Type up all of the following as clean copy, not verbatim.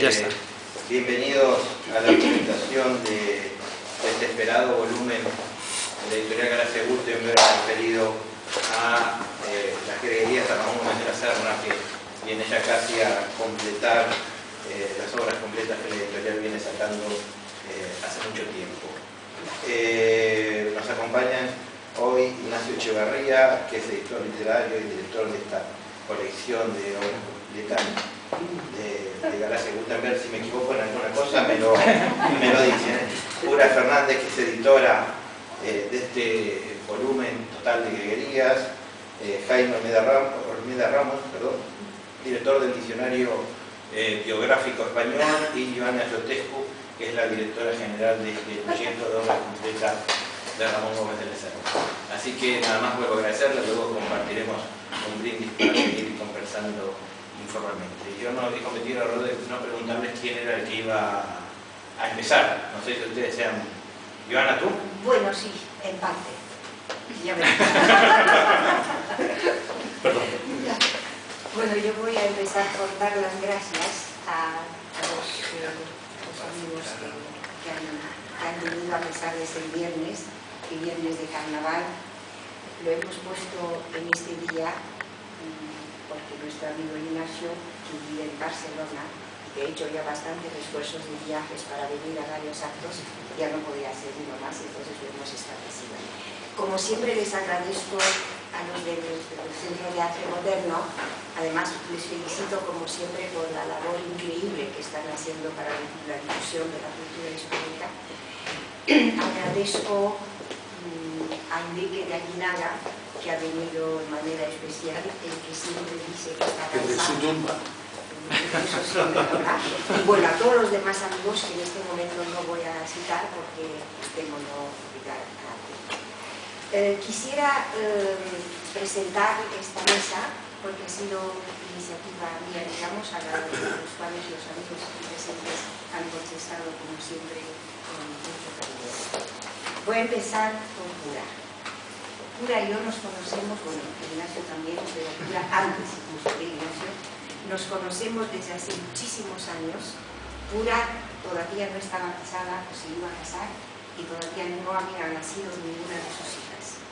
Ya está. Bienvenidos a la presentación de este esperado volumen de la editorial Galaxia Gutenberg referido a las greguerías de Ramón Gómez de la Serna, que viene ya casi a completar las obras completas que la editorial viene sacando hace mucho tiempo. Nos acompañan hoy Ignacio Echevarría, que es editor literario y director de esta colección de obras completas de Galaxia Gutenberg. Si me equivoco en alguna cosa me lo dicen. Pura Fernández, que es editora de este volumen total de greguerías. Jaime Olmeda Ramos, director del Diccionario Biográfico Español, y Joana Iotescu, que es la directora general de este proyecto de obras completas de Ramón Gómez de la Serna. Así que nada más puedo agradecerle, luego compartiremos un brindis para seguir conversando informalmente. Yo no he cometido el error de no preguntarles quién era el que iba a empezar. No sé si ustedes sean... Joana, ¿tú? Bueno, sí, en parte. Ya verás. Perdón. Bueno, yo voy a empezar por dar las gracias a los amigos que han venido a pesar de ser viernes de carnaval. Lo hemos puesto en este día porque nuestro amigo Ignacio, que vive en Barcelona, de hecho ya bastantes esfuerzos de viajes para venir a varios actos, ya no podía hacer uno más, entonces lo hemos establecido. Como siempre les agradezco a los del Centro de Arte Moderno, además les felicito como siempre por la labor increíble que están haciendo para la difusión de la cultura hispánica. Agradezco a Enrique de Aguinaga, que ha venido de manera especial, el que siempre dice que está cansado. Desde su tumba. Eso siempre, ¿verdad? Y bueno, a todos los demás amigos que en este momento no voy a citar porque temo no olvidar a nadie. Quisiera presentar esta mesa porque ha sido iniciativa mía, digamos, a la de los cuales los amigos aquí presentes han contestado como siempre con mucho cariño. Voy a empezar con Pura. Pura y yo nos conocemos, bueno, Ignacio también, pero Pura antes incluso de Ignacio, nos conocemos desde hace muchísimos años. Pura todavía no estaba casada, se iba a casar, y todavía no había nacido ninguna de sus hijas.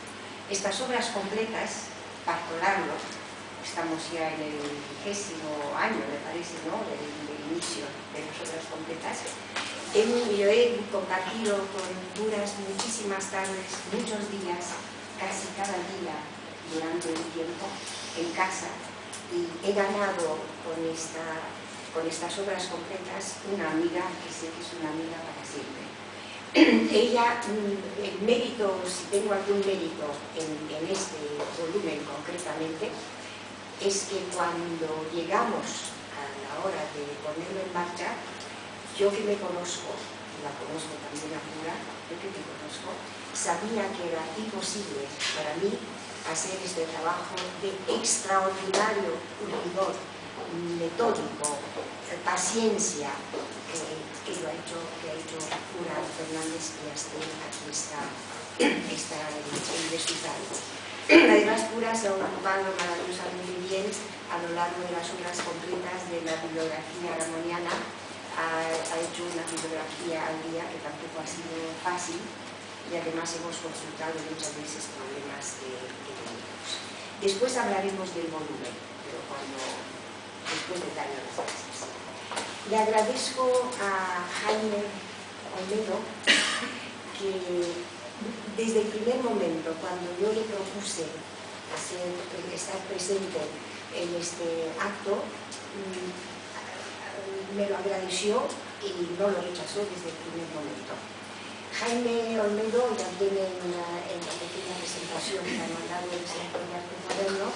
Estas obras completas, Parto Largo, estamos ya en el 20º año, me parece, ¿no?, del inicio de las obras completas. Yo he compartido con Puras muchísimas tardes, muchos días, casi cada día durante un tiempo en casa, y he ganado con estas obras completas una amiga que sé que es una amiga para siempre. Ella, el mérito, si tengo algún mérito en este volumen concretamente, es que cuando llegamos a la hora de ponerlo en marcha, yo que me conozco, y la conozco también a Pura, yo que me conozco, sabía que era imposible para mí hacer este trabajo de extraordinario rigor metódico, paciencia que ha hecho Pura Fernández, y hasta aquí está el resultado. Además, Pura se ha ocupado maravillosamente bien a lo largo de las obras completas de la bibliografía ramoniana. Ha hecho una bibliografía al día que tampoco ha sido fácil, y además hemos consultado muchas veces problemas que teníamos. Después hablaremos del volumen, pero después de darle las gracias. Le agradezco a Jaime Olmedo que desde el primer momento, cuando yo le propuse estar presente en este acto, me lo agradeció y no lo rechazó desde el primer momento. Jaime Olmedo, ya viene en la pequeña presentación que ha mandado el Centro de Arte Moderno,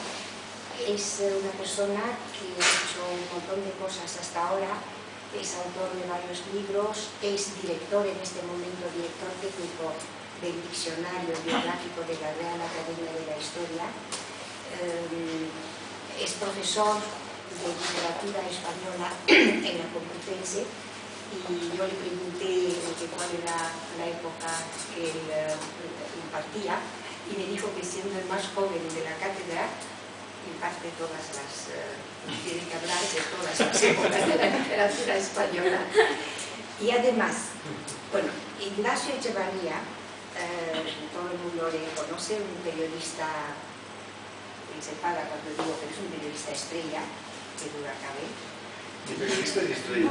es una persona que ha hecho un montón de cosas hasta ahora, es autor de varios libros, es director en este momento, director técnico del Diccionario Biográfico de la Real Academia de la Historia, es profesor de literatura española en la Complutense, y yo le pregunté cuál era la época que él impartía, y me dijo que siendo el más joven de la cátedra imparte todas las... tiene que hablar de todas las épocas de la literatura española. Y además, bueno, Ignacio Echevarría, todo el mundo le conoce, un periodista, y se paga cuando digo que es un periodista estrella, que duda cabe. Un periodista y estrella.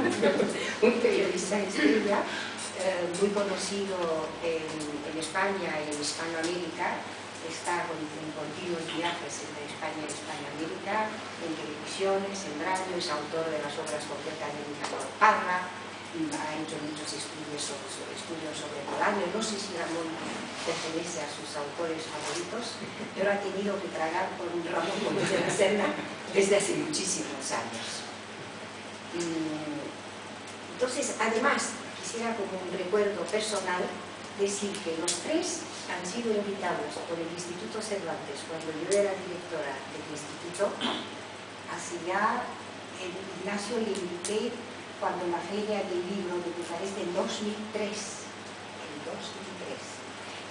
Un periodista estrella, muy conocido en España y en Hispanoamérica, está en continuos viajes entre España y Hispanoamérica, en televisiones, en radio, es autor de las obras Concierta Académica por Parra, ha hecho muchos estudios sobre Bolaño. No sé si Ramón pertenece a sus autores favoritos, pero ha tenido que tragar con Ramón Gómez de la Serna desde hace muchísimos años. Entonces, además, quisiera como un recuerdo personal decir que los tres han sido invitados por el Instituto Cervantes cuando yo era directora del instituto. Así ya Ignacio le invité cuando la Feria del Libro de Bucarest en 2003.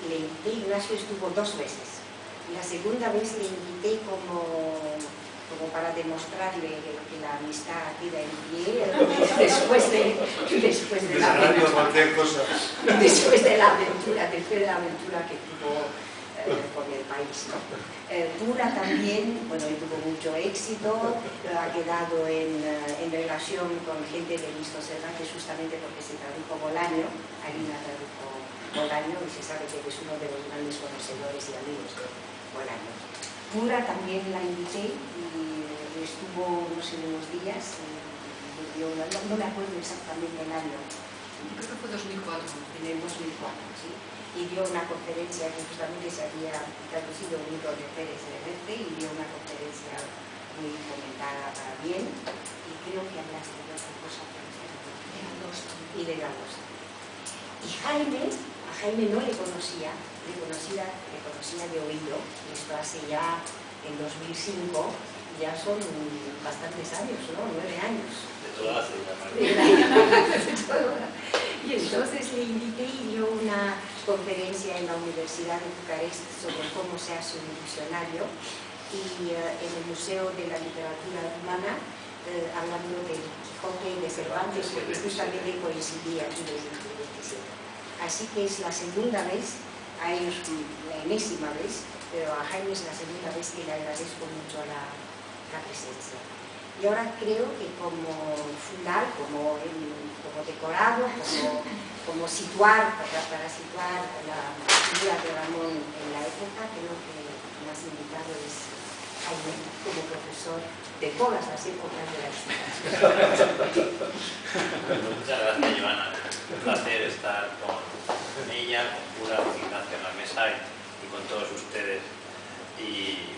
Y le invité, Ignacio estuvo 2 veces. Y la segunda vez le invité como para demostrarle que la amistad queda en pie después de la aventura, después de la aventura que tuvo con el país, ¿no? Pura también, bueno, tuvo mucho éxito, ha quedado en relación con gente del Instituto Cervantes justamente porque se tradujo Bolaño, Arina tradujo Bolaño y se sabe que es uno de los grandes conocedores y amigos de Bolaño. Pura también la invité y estuvo unos días, no me acuerdo exactamente el año. Creo que fue 2004. En el 2004, sí. Y dio una conferencia que justamente se había traducido un libro de Pérez Reverte y dio una conferencia muy comentada para bien. Y creo que hablaste de otra cosa, pero y de Galosta. Y a Jaime no le conocía, le conocía de oído, y esto hace ya en 2005, ya son bastantes años, ¿no? 9 años. De toda hace ya, Y entonces le invité y dio una conferencia en la Universidad de Bucarest sobre cómo se hace un diccionario y en el Museo de la Literatura Humana hablando del Quijote de Cervantes, porque justamente coincidía aquí desde el 2017. Así que es la segunda vez, a ellos la enésima vez, pero a Jaime es la segunda vez que le agradezco mucho la presencia. Y ahora creo que como fundar, como decorado, como situar, para situar la figura de Ramón en la época, creo que el más invitado es Jaime, como profesor de todas las épocas de la historia. Muchas gracias, Joana. Un placer estar con ella, con Pura, con Ignacio en la mesa y con todos ustedes. Y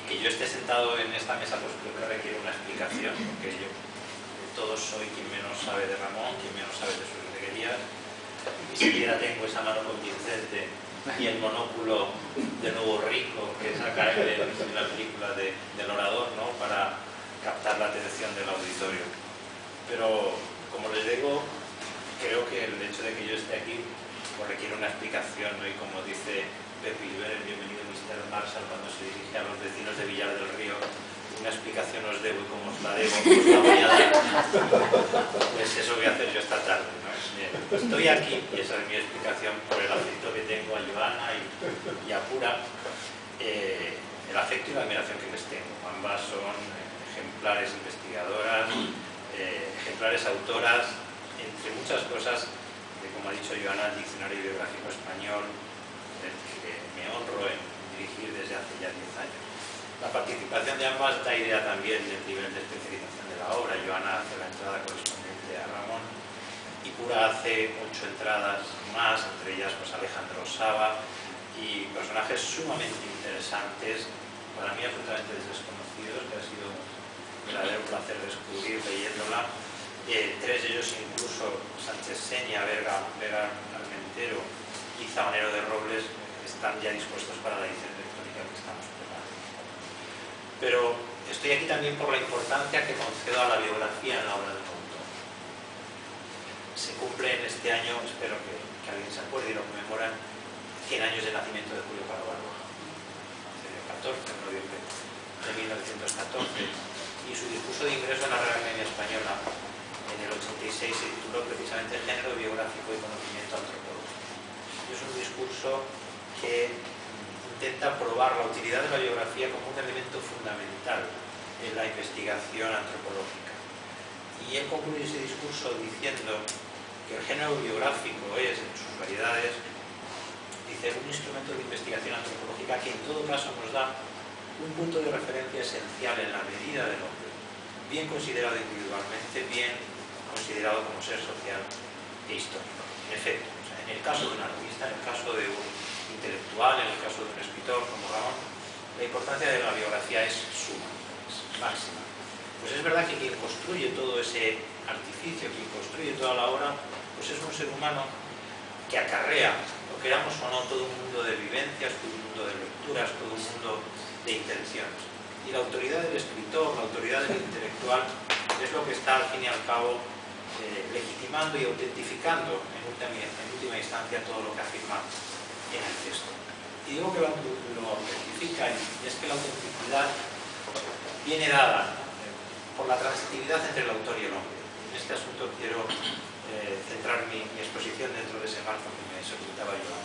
que yo esté sentado en esta mesa, pues creo que requiere una explicación, porque yo de todos soy quien menos sabe de Ramón, quien menos sabe de sus reguerías. Ni siquiera tengo esa mano convincente y el monóculo de Nuevo Rico que saca en la película del orador, ¿no? Para captar la atención del auditorio. Pero, como les digo, creo que el hecho de que yo esté aquí pues requiere una explicación, ¿no? Y como dice Pepe Iber, el bienvenido Mr. Marshall, cuando se dirige a los vecinos de Villar del Río, una explicación os debo y como os la debo, os la voy a dar. Pues eso voy a hacer yo esta tarde, ¿no? Estoy aquí, y esa es mi explicación, por el afecto que tengo a Joana y a Pura, el afecto y la admiración que les tengo. Ambas son ejemplares investigadoras, ejemplares autoras, entre muchas cosas, de, como ha dicho Joana, el Diccionario Biográfico Español, del que me honro en dirigir desde hace ya 10 años. La participación de ambas da idea también del nivel de especialización de la obra. Joana hace la entrada correspondiente a Ramón y Pura hace 8 entradas más, entre ellas pues Alejandro Saba y personajes sumamente interesantes, para mí absolutamente desconocidos, que ha sido un verdadero placer descubrir leyéndola. 3 de ellos incluso, Sánchez Seña, Vega Armentero y Zabanero de Robles, están ya dispuestos para la edición electrónica que estamos preparando. Pero estoy aquí también por la importancia que concedo a la biografía en la obra del autor. Se cumple en este año, espero que alguien se acuerde y lo conmemoran, 100 años de nacimiento de Julio Caro Baroja. El 14 de noviembre de 1914, y su discurso de ingreso en la Real Academia Española en el 86 se tituló precisamente Género biográfico y conocimiento antropológico. Es un discurso que intenta probar la utilidad de la biografía como un elemento fundamental en la investigación antropológica. Y él concluye ese discurso diciendo que el género biográfico es, en sus variedades, dice, un instrumento de investigación antropológica que en todo caso nos da un punto de referencia esencial en la medida del hombre, bien considerado individualmente, bien considerado como ser social e histórico. En efecto, o sea, en el caso de un artista, en el caso de un intelectual, en el caso de un escritor como Ramón, la importancia de la biografía es suma, es máxima. Pues es verdad que quien construye todo ese artificio, quien construye toda la obra, pues es un ser humano que acarrea, lo queramos o no, todo un mundo de vivencias, todo un mundo de lecturas, todo un mundo de intenciones. Y la autoridad del escritor, la autoridad del intelectual, es lo que está al fin y al cabo legitimando y autentificando en última instancia todo lo que afirma en el texto. Y digo que lo autentifica, y es que la autenticidad viene dada por la transitividad entre el autor y el hombre. En este asunto quiero centrar mi exposición dentro de ese marco que me solicitaba yo.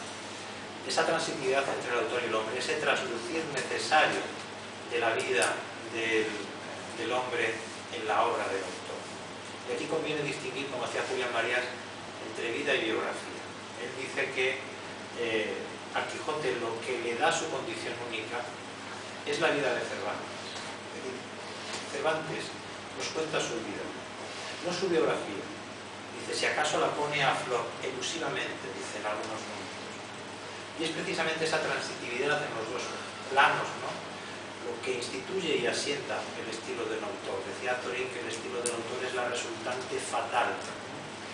Esa transitividad entre el autor y el hombre, ese traslucir necesario de la vida del hombre en la obra del autor. Y aquí conviene distinguir, como hacía Julián Marías, entre vida y biografía. Él dice que a Quijote lo que le da su condición única es la vida de Cervantes. Es decir, Cervantes nos cuenta su vida, no su biografía. Dice, si acaso la pone a flor elusivamente, dicen algunos momentos. Y es precisamente esa transitividad en los dos planos, ¿no?, lo que instituye y asienta el estilo del autor. Decía Thorin que el estilo del autor es la resultante fatal,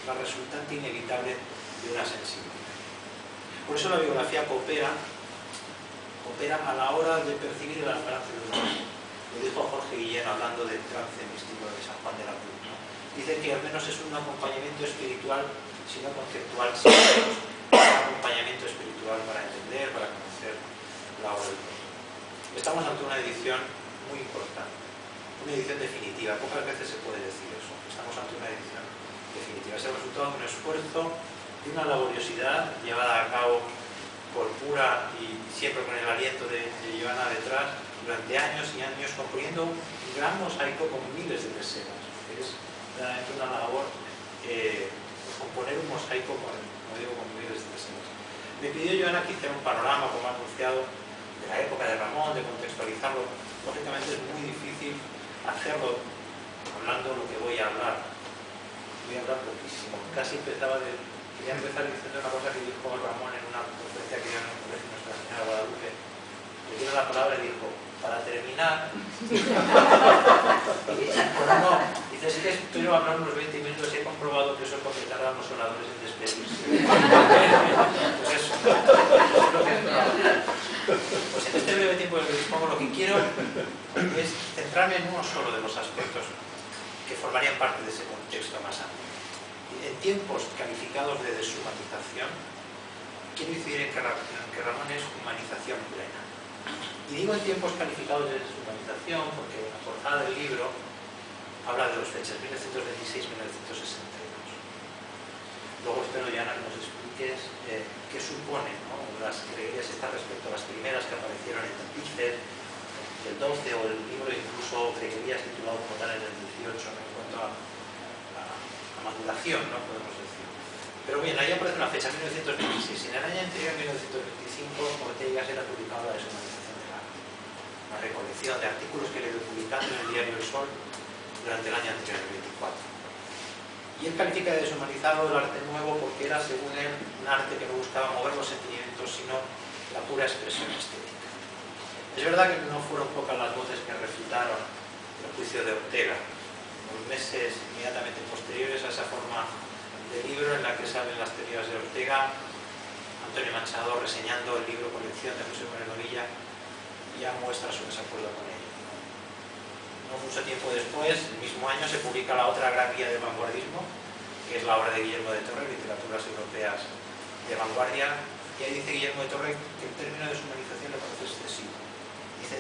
la resultante inevitable de una sensibilidad. Por eso la biografía coopera a la hora de percibir el alcance de un hombre. Lo dijo Jorge Guillén hablando del trance místico de San Juan de la Cruz, ¿no? Dice que al menos es un acompañamiento espiritual, si no conceptual, sí, un acompañamiento espiritual para entender, para conocer la obra del autor. Estamos ante una edición muy importante, una edición definitiva. Pocas veces se puede decir eso. Estamos ante una edición definitiva. Es el resultado de un esfuerzo, de una laboriosidad llevada a cabo por Pura y siempre con el aliento de Joana detrás, durante años y años, componiendo un gran mosaico con miles de escenas. Es realmente una labor componer un mosaico con miles de escenas. Me pidió Joana que hiciera un panorama, como ha anunciado, de la época de Ramón, de contextualizarlo. Lógicamente es muy difícil hacerlo hablando lo que voy a hablar. Voy a hablar poquísimo. Quería empezar diciendo una cosa que dijo Ramón en una conferencia que dio en el colegio Nuestra Señora Guadalupe. Le dio la palabra y dijo, para terminar, no, dice, es que estoy hablando unos 20 minutos y he comprobado que eso es porque tardan los oradores en despedirse. Pues eso, es lo que es verdad. Pues en este breve tiempo del que dispongo, lo que quiero es centrarme en uno solo de los aspectos que formarían parte de ese contexto más amplio. En tiempos calificados de deshumanización, quiero incidir en que Ramón es humanización plena. Y digo en tiempos calificados de deshumanización porque la portada del libro habla de las fechas 1926-1962. Luego espero, Joana, que nos expliques qué suponen, ¿no?, las creerías estas respecto a las primeras que aparecieron en Tapices, del 12, o el libro incluso creerías titulado como tal en el 18, ¿no?, en cuanto a maduración, ¿no?, podemos decir. Pero bien, ahí aparece la fecha 1926. En el año anterior, 1925, Ortega era publicado La deshumanización del arte, una recolección de artículos que le iba publicando en el diario El Sol durante el año anterior, el 24. Y él califica de deshumanizado el arte nuevo porque era, según él, un arte que no buscaba mover los sentimientos, sino la pura expresión estética. Es verdad que no fueron pocas las voces que refutaron el juicio de Ortega, en los meses inmediatamente posteriores a esa forma de libro en la que salen las teorías de Ortega. Antonio Machado, reseñando el libro Colección de José Moreno Villa, ya muestra su desacuerdo con ello. No mucho tiempo después, el mismo año, se publica la otra gran guía del vanguardismo, que es la obra de Guillermo de Torre, Literaturas Europeas de Vanguardia, y ahí dice Guillermo de Torre que el término de deshumanización le parece excesivo. Dice,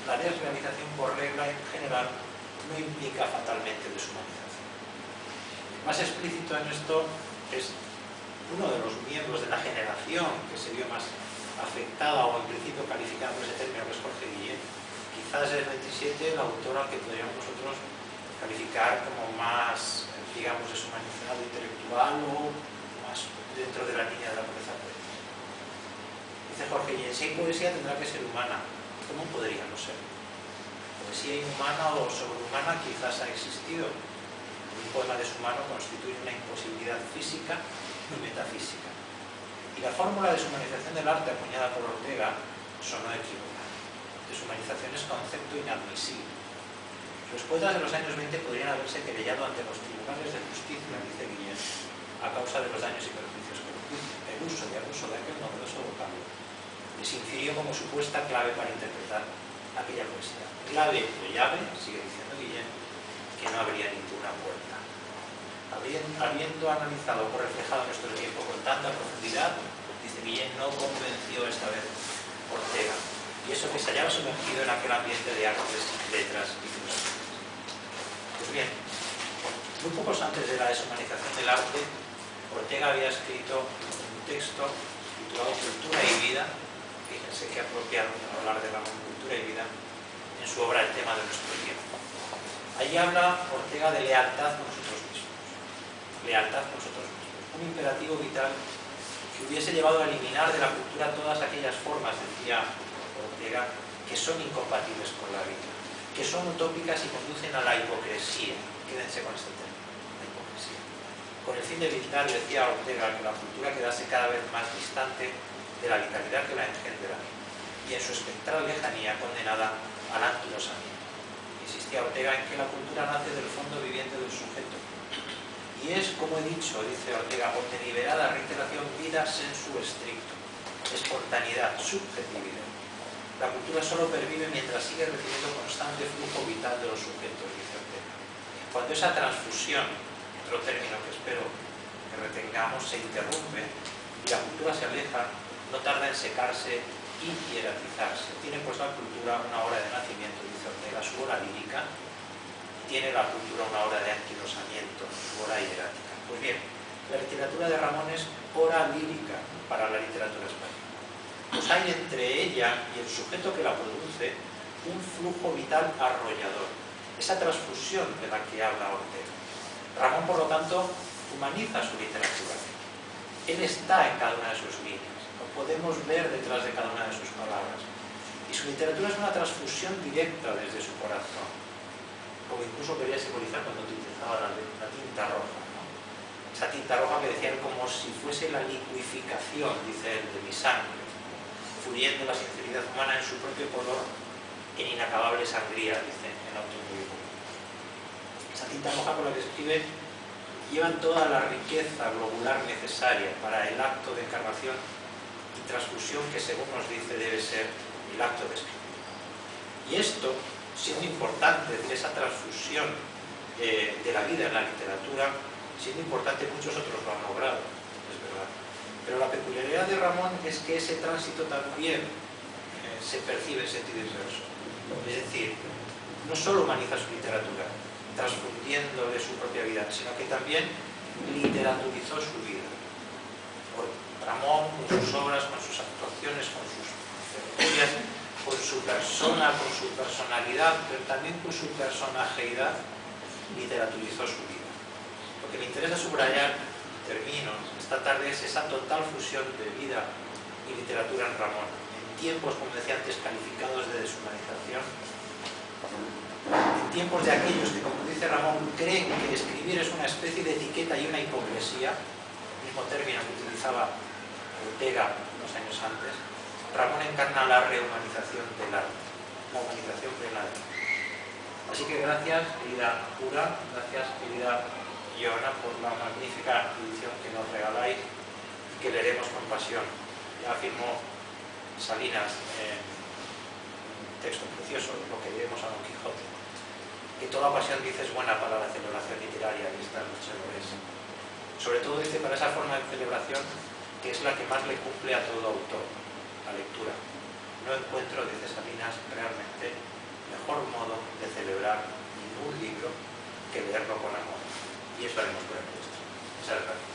la desrealización por regla en general no implica fatalmente deshumanización. Más explícito en esto es uno de los miembros de la generación que se vio más afectada o en principio calificada por ese término, que es Jorge Guillén. Quizás es 27 el autor al que podríamos nosotros calificar como más, digamos, deshumanizado intelectual o más dentro de la línea de la pobreza poética. Dice Jorge Guillén, si hay poesía tendrá que ser humana. ¿Cómo podría no ser? Poesía inhumana o sobrehumana quizás ha existido. Un poema deshumano constituye una imposibilidad física y metafísica. Y la fórmula de deshumanización del arte acuñada por Ortega sonó equivocada. Deshumanización es concepto inadmisible. Los poetas de los años 20 podrían haberse querellado ante los tribunales de justicia, dice Guillén, a causa de los daños y perjuicios que el uso y abuso de aquel novedoso vocablo les infirió como supuesta clave para interpretar aquella poesía. Clave o llave, sigue diciendo Guillén, que no habría ninguna puerta. Habiendo analizado o reflejado nuestro tiempo con tanta profundidad, dice Guillén, no convenció esta vez Ortega, y eso que se hallaba sumergido en aquel ambiente de artes, letras y filosofía. Pues bien, muy pocos antes de la deshumanización del arte, Ortega había escrito un texto titulado Cultura y Vida. Fíjense qué apropiado hablar de la cultura y vida en su obra El tema de nuestro tiempo. Allí habla Ortega de lealtad con nosotros mismos. Lealtad con nosotros mismos. Un imperativo vital que hubiese llevado a eliminar de la cultura todas aquellas formas, decía Ortega, que son incompatibles con la vida, que son utópicas y conducen a la hipocresía. Quédense con este tema, la hipocresía. Con el fin de evitar, decía Ortega, que la cultura quedase cada vez más distante de la vitalidad que la engendra y en su espectral lejanía condenada al anquilosamiento. Insistía Ortega en que la cultura nace del fondo viviente del sujeto y es, como he dicho, dice Ortega, por deliberada reiteración, vida sensu stricto, espontaneidad, subjetividad. La cultura solo pervive mientras sigue recibiendo constante flujo vital de los sujetos, dice Ortega. Cuando esa transfusión, otro término que espero que retengamos, se interrumpe y la cultura se aleja, no tarda en secarse y hieratizarse. Tiene pues la cultura una hora de nacimiento, dice Ortega, su hora lírica, tiene la cultura una hora de anquilosamiento, su hora hierática. Pues bien, la literatura de Ramón es hora lírica para la literatura española. Pues hay entre ella y el sujeto que la produce un flujo vital arrollador, esa transfusión de la que habla Ortega. Ramón, por lo tanto, humaniza su literatura. Él está en cada una de sus líneas. Podemos ver detrás de cada una de sus palabras. Y su literatura es una transfusión directa desde su corazón. Como incluso quería simbolizar cuando utilizaba la tinta roja, ¿no? Esa tinta roja que decían como si fuese la liquificación, dice él, de mi sangre, fluyendo la sinceridad humana en su propio color en inacabable sangría, dice en Automovilismo. Esa tinta roja con la que escribe lleva toda la riqueza globular necesaria para el acto de encarnación y transfusión que, según nos dice, debe ser el acto de escribir. Y esto, siendo importante, esa transfusión de la vida en la literatura, siendo importante, muchos otros lo han logrado, es verdad. Pero la peculiaridad de Ramón es que ese tránsito también se percibe en sentido inverso. Es decir, no solo humaniza su literatura, transfundiéndole su propia vida, sino que también literaturizó su vida. Ramón, con sus obras, con sus actuaciones, con sus tertulias, con su persona, con su personalidad, pero también con su personajeidad, literaturizó su vida. Lo que me interesa subrayar, termino, esta tarde, es esa total fusión de vida y literatura en Ramón, en tiempos, como decía antes, calificados de deshumanización, en tiempos de aquellos que, como dice Ramón, creen que escribir es una especie de etiqueta y una hipocresía, el mismo término que utilizaba Ortega unos años antes. Ramón encarna la rehumanización del arte, la humanización plena del arte. Así que gracias, querida Pura, gracias, querida Iona, por la magnífica edición que nos regaláis y que leeremos con pasión. Ya afirmó Salinas en un texto precioso, lo que diremos a Don Quijote, que toda pasión, dice, es buena para la celebración literaria, y esta noche lo es. Sobre todo, dice, para esa forma de celebración que es la que más le cumple a todo autor, la lectura. no encuentro, dice Salinas, realmente mejor modo de celebrar ningún libro que leerlo con amor. Y eso haremos por el texto. Muchas gracias.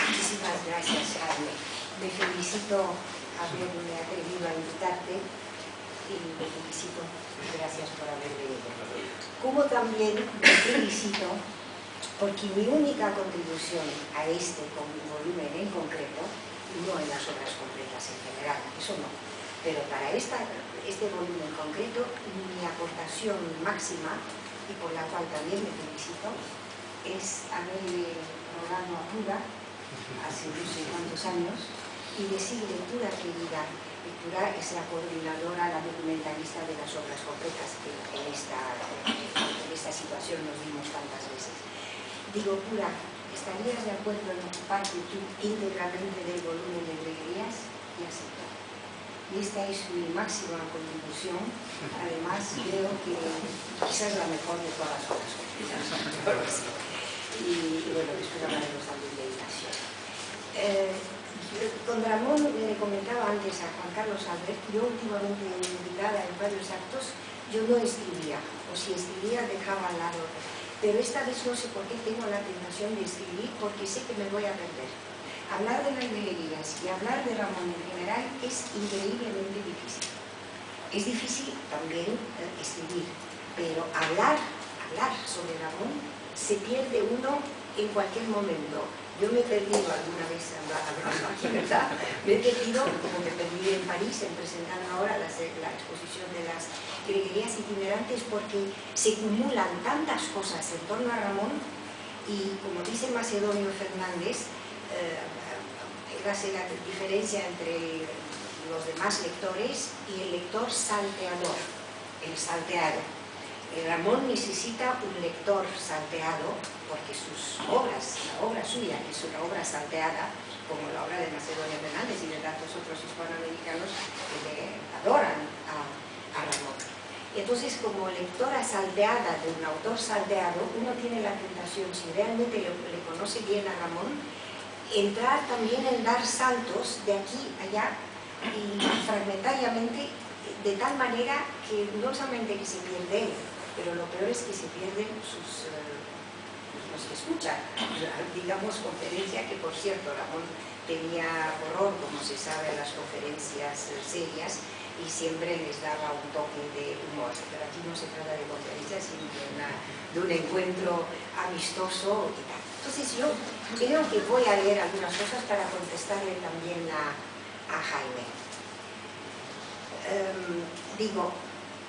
Muchísimas gracias, Jaime. Me felicito haberme atrevido a invitarte y me felicito. Gracias por haber venido. Como también me felicito porque mi única contribución a este volumen en concreto, no en las obras completas en general, eso no, pero para este volumen en concreto, mi aportación máxima, y por la cual también me felicito, es haberle rogado a Pura, hace no sé cuántos años, y decirle: Pura querida, Pura es la coordinadora, la documentalista de las obras completas, que en esta situación nos vimos tantas veces. Digo: Pura, ¿estarías de acuerdo en ocuparte tú íntegramente del volumen de Greguerías? Y aceptó. Y esta es mi máxima contribución. Además, creo que quizás la mejor de todas las obras completas. Y bueno, después hablaremos también de Ignacio. Con Ramón le comentaba antes a Juan Carlos Albert, yo últimamente invitada en varios actos, yo no escribía, o si escribía dejaba al lado. Pero esta vez no sé por qué tengo la tentación de escribir, porque sé que me voy a perder. Hablar de las Greguerías y hablar de Ramón en general es increíblemente difícil. Es difícil también escribir, pero hablar sobre Ramón se pierde uno en cualquier momento. Yo me he perdido alguna vez hablando aquí, ¿verdad? Me he perdido, como me perdí en París, en presentando ahora la exposición de las Greguerías itinerantes, porque se acumulan tantas cosas en torno a Ramón y, como dice Macedonio Fernández, hace la diferencia entre los demás lectores y el lector salteador, el salteado. Ramón necesita un lector salteado porque sus obras, la obra suya, que es una obra salteada, como la obra de Macedonio Fernández y de tantos otros hispanoamericanos que le adoran a Ramón. Entonces, como lectora salteada de un autor salteado, uno tiene la tentación, si realmente le conoce bien a Ramón, entrar también en dar saltos de aquí a allá y fragmentariamente, de tal manera que no solamente que se pierde él, pero lo peor es que se pierden los que escuchan, digamos, conferencia, que por cierto Ramón tenía horror, como se sabe, a las conferencias serias, y siempre les daba un toque de humor. Pero aquí no se trata de conferencias, sino de un encuentro amistoso y tal. Entonces yo creo que voy a leer algunas cosas para contestarle también a Jaime. Digo,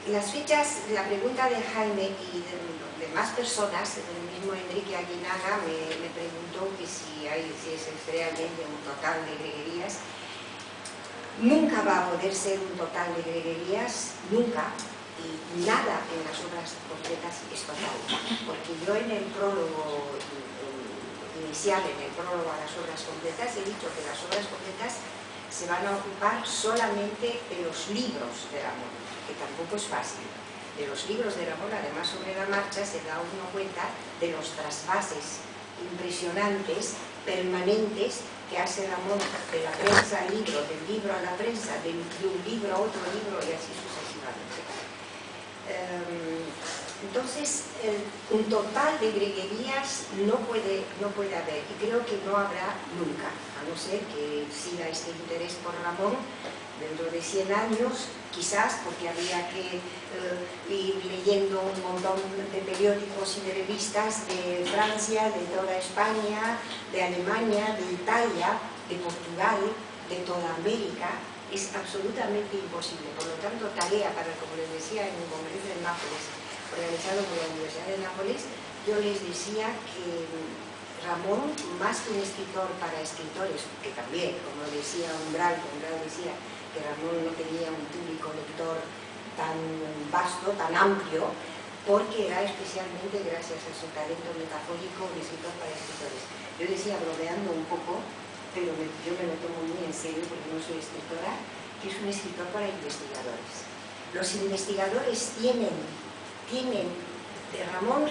las fechas, la pregunta de Jaime y de más personas, el mismo Enrique Aguinaga me preguntó que si es realmente un total de Greguerías. Nunca va a poder ser un total de Greguerías, nunca, y nada en las obras completas es total, porque yo en el prólogo inicial, en el prólogo a las obras completas, he dicho que las obras completas se van a ocupar solamente de los libros de Ramón, que tampoco es fácil. De los libros de Ramón, además, sobre la marcha se da uno cuenta de los trasvases impresionantes, permanentes, que hace Ramón de la prensa al libro, del libro a la prensa, de un libro a otro libro y así sucesivamente. Entonces, un total de Greguerías no puede haber, y creo que no habrá nunca, a no ser que siga este interés por Ramón dentro de 100 años, quizás porque habría que ir leyendo un montón de periódicos y de revistas de Francia, de toda España, de Alemania, de Italia, de Portugal, de toda América. Es absolutamente imposible. Por lo tanto, tarea para, como les decía, en un congreso en Nápoles, organizado por la Universidad de Nápoles, yo les decía que Ramón, más que un escritor para escritores, que también, como decía Umbral decía que Ramón no tenía un público lector tan vasto, tan amplio, porque era especialmente gracias a su talento metafórico un escritor para escritores. Yo decía, bromeando un poco, pero yo me lo tomo muy en serio porque no soy escritora, que es un escritor para investigadores. Los investigadores tienen de Ramón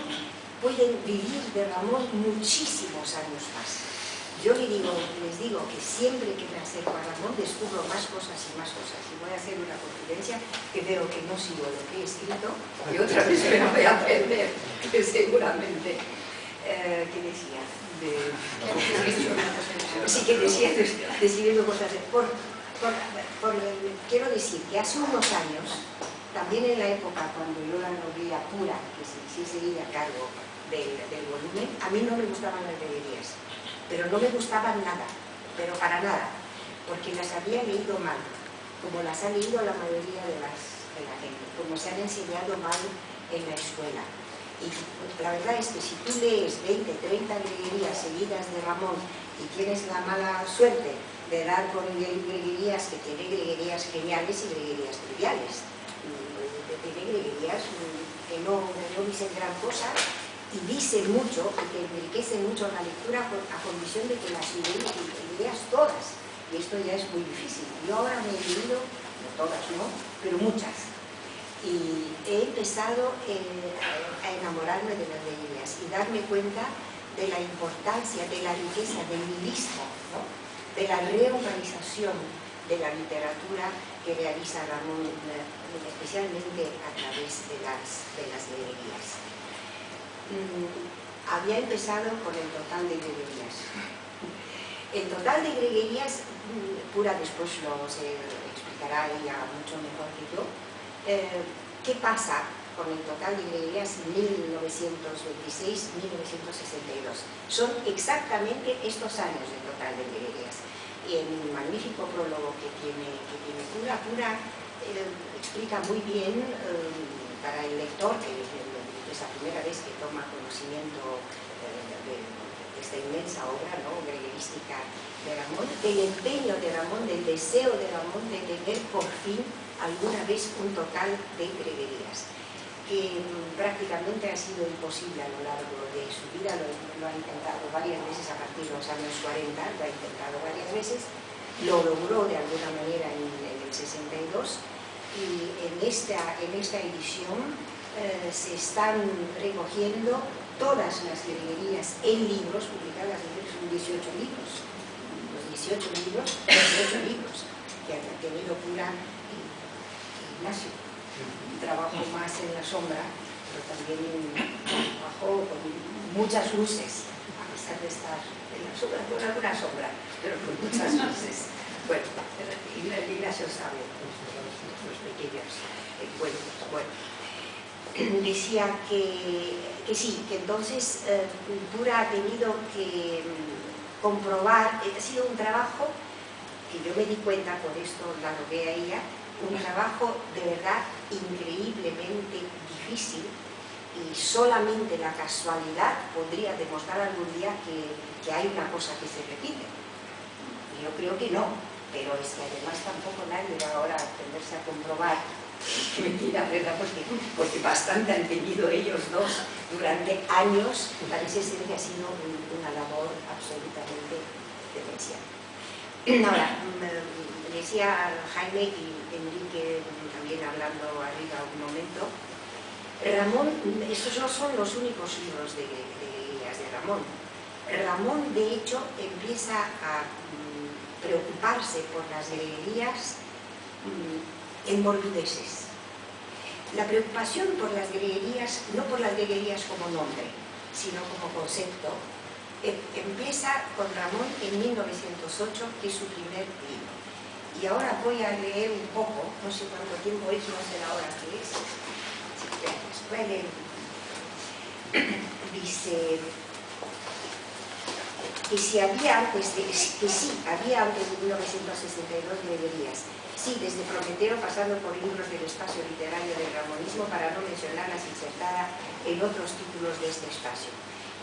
pueden vivir de Ramón muchísimos años más. Yo les digo que siempre que me acerco a Ramón descubro más cosas y más cosas. Y voy a hacer una confidencia que veo que no sigo lo que he escrito y otra vez me la voy a perder, seguramente. ¿Qué decía? Sí, que decía, describiendo cosas. Quiero decir que hace unos años, también en la época cuando yo la novela pura, que sí seguía a cargo del volumen, a mí no me gustaban las greguerías. Pero no me gustaban nada, pero para nada, porque las había leído mal, como las ha leído la mayoría de la gente, como se han enseñado mal en la escuela. Y la verdad es que si tú lees 20, 30 greguerías seguidas de Ramón y tienes la mala suerte de dar con greguerías que tiene greguerías geniales y greguerías triviales, tiene greguerías que no dicen gran cosa, y dice mucho, y que enriquece mucho la lectura a condición de que las ideas todas, y esto ya es muy difícil. Yo ahora me he leído, no todas, ¿no?, pero muchas, y he empezado a enamorarme de las greguerías y darme cuenta de la importancia, de la riqueza, del nihilismo, ¿no?, de la rehumanización de la literatura que realiza Ramón, especialmente a través de las greguerías. Había empezado con el total de greguerías. El total de greguerías, Pura después lo explicará ella mucho mejor que yo, qué pasa con el total de greguerías 1926-1962. Son exactamente estos años del total de greguerías. Y en un magnífico prólogo que tiene Pura explica muy bien para el lector, que es la primera vez que toma conocimiento de esta inmensa obra, ¿no?, greguerística de Ramón, del empeño de Ramón, del deseo de Ramón de tener por fin alguna vez un total de greguerías, que prácticamente ha sido imposible a lo largo de su vida. Lo ha intentado varias veces a partir de los años 40, lo ha intentado varias veces, lo logró de alguna manera en el 62, y en esta edición se están recogiendo todas las greguerías en libros publicadas, son 18 libros, los 18 libros que han tenido Pura y Ignacio. Un trabajo más en la sombra, pero también un trabajo con muchas luces, a pesar de estar en la sombra, con alguna sombra, pero con muchas luces. Bueno, Ignacio sabe los pequeños encuentros. Bueno, decía que sí, que entonces Pura ha tenido que comprobar, ha sido un trabajo que yo me di cuenta, por esto la rogué a ella, un trabajo de verdad increíblemente difícil, y solamente la casualidad podría demostrar algún día que hay una cosa que se repite. Yo creo que no, pero es que además tampoco nadie va ahora a tenerse a comprobar mentira, ¿verdad? Porque bastante han tenido ellos dos durante años. Parece ser que ha sido una labor absolutamente demencial. Ahora, decía Jaime y Enrique también hablando arriba un momento, Ramón, estos no son los únicos libros de greguerías de Ramón. Ramón, de hecho, empieza a preocuparse por las greguerías en morbideces. La preocupación por las greguerías, no por las greguerías como nombre, sino como concepto, empieza con Ramón en 1908, que es su primer libro. Y ahora voy a leer un poco, no sé cuánto tiempo es, no sé la hora que es. Voy a leer. Dice que sí había antes de 1962 greguerías. Sí, desde Prometeo, pasando por libros del espacio literario del ramonismo, para no mencionarlas insertada en otros títulos de este espacio.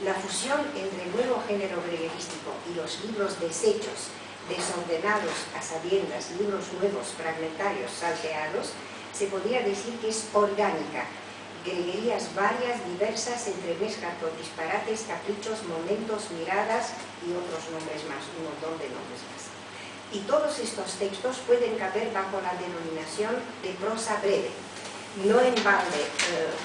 La fusión entre el nuevo género greguerístico y los libros deshechos, desordenados a sabiendas, libros nuevos, fragmentarios, salteados, se podría decir que es orgánica. Greguerías varias, diversas, entremezclan con disparates, caprichos, momentos, miradas y otros nombres más, un montón de nombres más. Y todos estos textos pueden caber bajo la denominación de prosa breve. No en balde,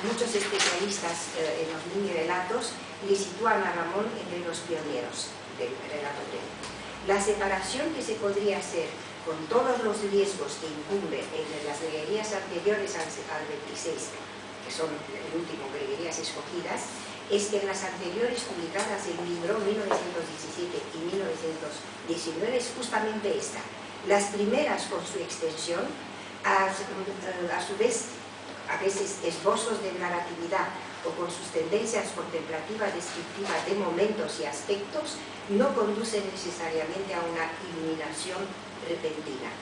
muchos especialistas en los mini relatos le sitúan a Ramón entre los pioneros del relato breve. La separación que se podría hacer con todos los riesgos que incumbe entre las greguerías anteriores al 26, que son el último greguerías escogidas, es que en las anteriores publicadas el libro 1917 y 1919 es justamente esta. Las primeras con su extensión, a su vez, a veces esbozos de narratividad o con sus tendencias contemplativas descriptivas de momentos y aspectos, no conducen necesariamente a una iluminación repentina.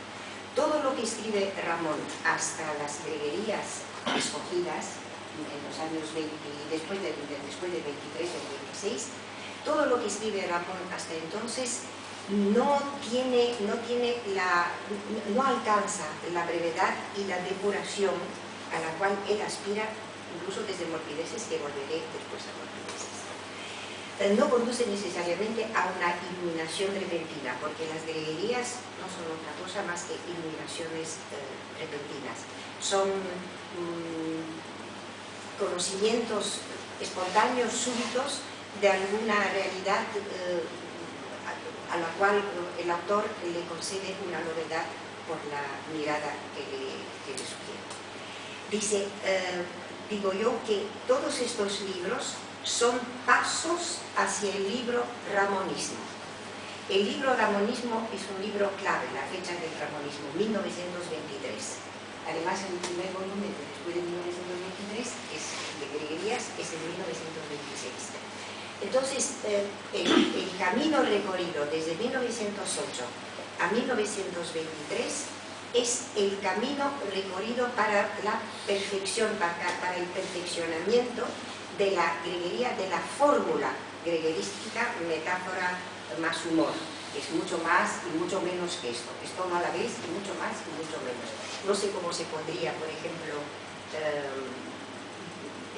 Todo lo que escribe Ramón hasta las greguerías escogidas en los años 20, después del 23 o 26, todo lo que escribe Ramón hasta entonces no alcanza la brevedad y la depuración a la cual él aspira, incluso desde Morbideses, que volveré después a Morbideses. No conduce necesariamente a una iluminación repentina, porque las greguerías no son otra cosa más que iluminaciones repentinas. Son conocimientos espontáneos, súbitos, de alguna realidad a la cual el autor le concede una novedad por la mirada que le sugiere. Dice, digo yo que todos estos libros son pasos hacia el libro ramonismo. El libro ramonismo es un libro clave, la fecha del ramonismo, 1923. Además, el primer volumen después de 1923 es de greguerías, es en 1926. Entonces, el camino recorrido desde 1908 a 1923 es el camino recorrido para la perfección, para el perfeccionamiento de la greguería, de la fórmula greguerística, metáfora más humor, que es mucho más y mucho menos que esto. Es todo a la vez y mucho más y mucho menos. No sé cómo se podría, por ejemplo,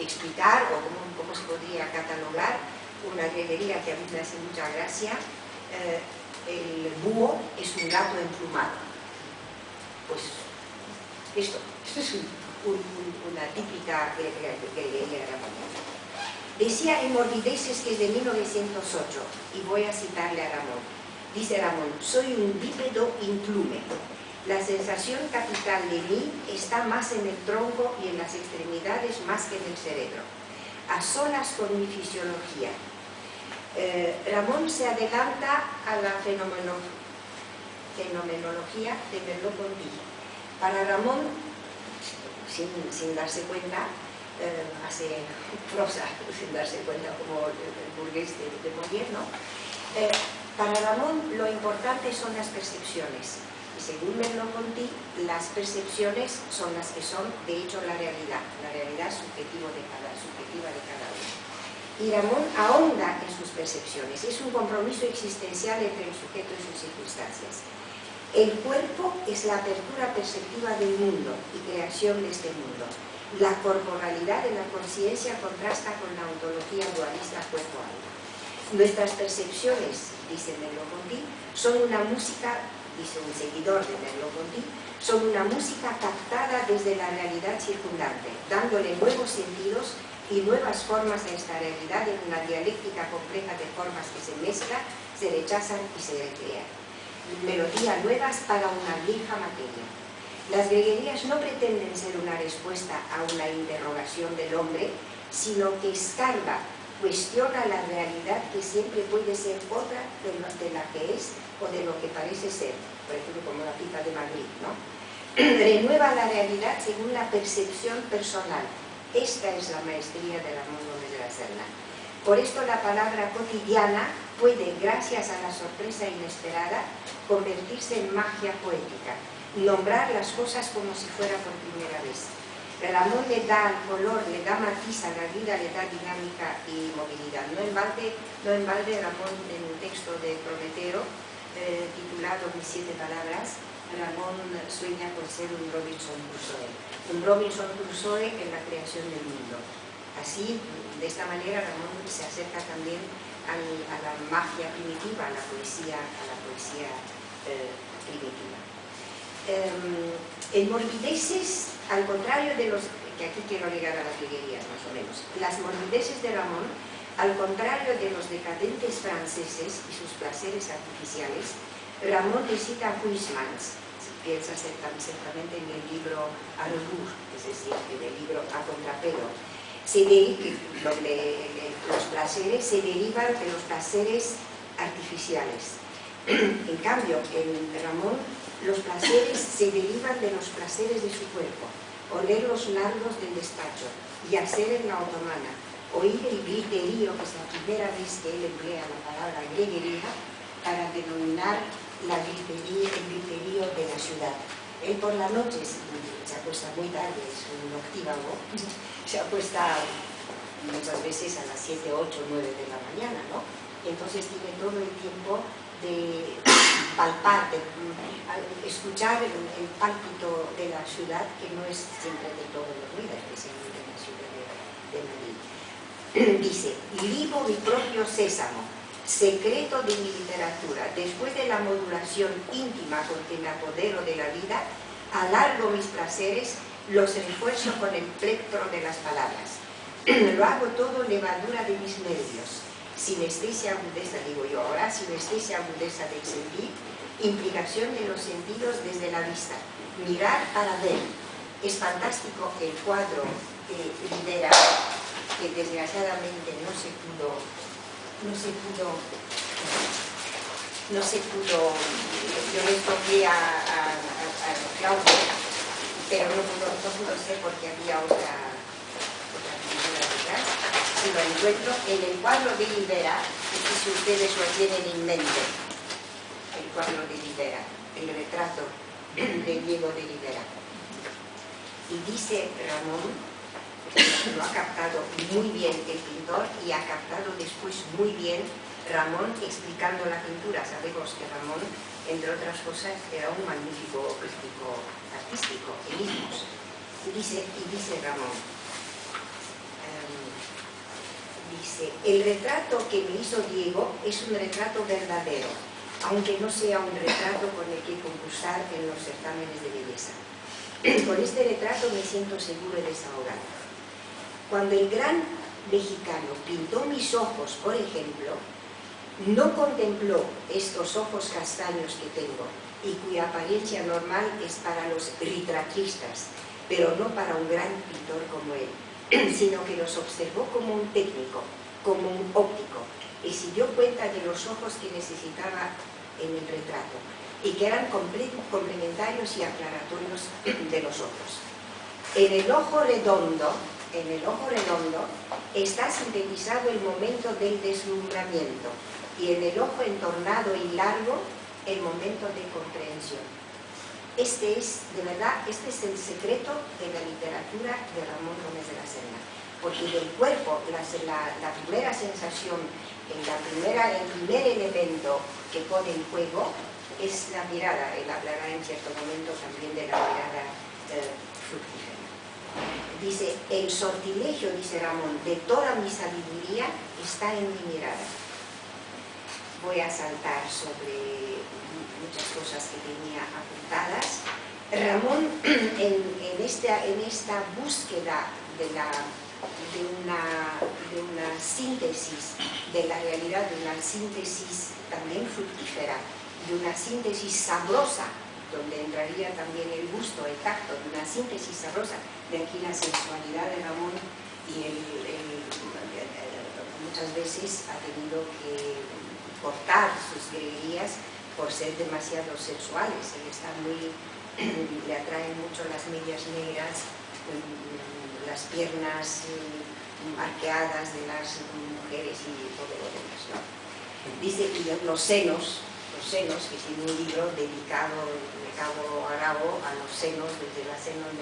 explicar o cómo se podría catalogar una greguería que a mí me hace mucha gracia. El búho es un gato emplumado. Pues esto es una típica greguería ramoniana. Decía en Morbideses que es de 1908, y voy a citarle a Ramón. Dice Ramón, soy un bípedo implume. La sensación capital de mí está más en el tronco y en las extremidades más que en el cerebro, a solas con mi fisiología. Ramón se adelanta a la fenomenología de Merleau-Ponty. Para Ramón, sin darse cuenta, hace prosa, sin darse cuenta como el burgués de Molière, ¿no? Para Ramón lo importante son las percepciones. Y según Merleau-Ponty, las percepciones son las que son, de hecho, la realidad subjetiva de cada uno. Y Ramón ahonda en sus percepciones. Es un compromiso existencial entre el sujeto y sus circunstancias. El cuerpo es la apertura perceptiva del mundo y creación de este mundo. La corporalidad de la conciencia contrasta con la ontología dualista cuerpo-alma. Nuestras percepciones, dice Merleau-Ponty, son una música, dice un seguidor de Merleau-Ponty, son una música captada desde la realidad circundante, dándole nuevos sentidos y nuevas formas a esta realidad en una dialéctica compleja de formas que se mezclan, se rechazan y se recrean. Melodías nuevas para una vieja materia. Las greguerías no pretenden ser una respuesta a una interrogación del hombre, sino que escarba, cuestiona la realidad que siempre puede ser otra de la que es o de lo que parece ser, por ejemplo como la pipa de Madrid, ¿no? Renueva la realidad según la percepción personal. Esta es la maestría de Ramón Gómez de la Serna. Por esto la palabra cotidiana puede, gracias a la sorpresa inesperada, convertirse en magia poética, nombrar las cosas como si fuera por primera vez. Ramón le da al color, le da matiz a la vida, le da dinámica y movilidad. No en balde Ramón, en un texto de Prometeo, titulado Mis 7 palabras, Ramón sueña con ser un Robinson Crusoe. Un Robinson Crusoe en la creación del mundo. Así, de esta manera, Ramón se acerca también a la magia primitiva, a la poesía primitiva. En Morbideses, al contrario de los que aquí quiero ligar a las viguerías más o menos. Las morbideces de Ramón, al contrario de los decadentes franceses y sus placeres artificiales, Ramón le cita a Huysmans, si piensa ciertamente en el libro A rebours, es decir, en el libro A contrapelo, donde los placeres se derivan de los placeres artificiales. En cambio, en Ramón, los placeres se derivan de los placeres de su cuerpo, oler los largos del despacho, yacer en la otomana, oír el griterío, que es la primera vez que él emplea la palabra greguería para denominar el griterío de la ciudad. Él por la noche se acuesta muy tarde, es un noctívago, se acuesta muchas veces a las 7, 8, 9 de la mañana, ¿no? Y entonces tiene todo el tiempo de palpar, de escuchar el pálpito de la ciudad, que no es siempre de todo dormida, especialmente en la ciudad de Madrid. Dice: libo mi propio sésamo, secreto de mi literatura, después de la modulación íntima con que me apodero de la vida, alargo mis placeres, los refuerzo con el plectro de las palabras. Lo hago todo levadura de mis nervios, sinestesia agudeza, digo yo ahora, sinestesia agudeza del sentir, implicación de los sentidos desde la vista, mirar para ver. Es fantástico el cuadro de Rivera, que desgraciadamente no se pudo, yo le toqué a Claudio, pero no pudo ser porque había otra pintura detrás. Si lo encuentro en el cuadro de Rivera, si ustedes lo tienen en mente, el cuadro de Rivera, el retrato de Diego de Rivera. Y dice Ramón, lo ha captado muy bien el pintor y ha captado después muy bien Ramón explicando la pintura. Sabemos que Ramón, entre otras cosas, era un magnífico crítico artístico, enigmas. Y dice Ramón, dice: el retrato que me hizo Diego es un retrato verdadero, aunque no sea un retrato con el que concursar en los certámenes de belleza. Con este retrato me siento seguro y desahogado. Cuando el gran mexicano pintó mis ojos, por ejemplo, no contempló estos ojos castaños que tengo y cuya apariencia normal es para los retratistas, pero no para un gran pintor como él, sino que los observó como un técnico, como un óptico, y se dio cuenta de los ojos que necesitaba en el retrato y que eran complementarios y aclaratorios de los ojos. En el ojo redondo está sintetizado el momento del deslumbramiento y en el ojo entornado y largo el momento de comprensión. Este es el secreto de la literatura de Ramón Gómez de la Serna, porque del cuerpo la primera sensación, el primer elemento que pone en juego es la mirada. Él hablará en cierto momento también de la mirada fructífera. Dice: el sortilegio, dice Ramón, de toda mi sabiduría está en mi mirada. Voy a saltar sobre muchas cosas que tenía apuntadas. Ramón, en esta búsqueda de una síntesis de la realidad, de una síntesis también fructífera, de una síntesis sabrosa, donde entraría también el gusto, el tacto, de una síntesis sabrosa, de aquí la sensualidad de Ramón, y muchas veces ha tenido que cortar sus greguerías por ser demasiado sexuales. Él está le atraen mucho las medias negras, las piernas arqueadas de las mujeres y todo lo demás, ¿no? Dice, y los senos, que tiene un libro dedicado de cabo a rabo a los senos, desde los senos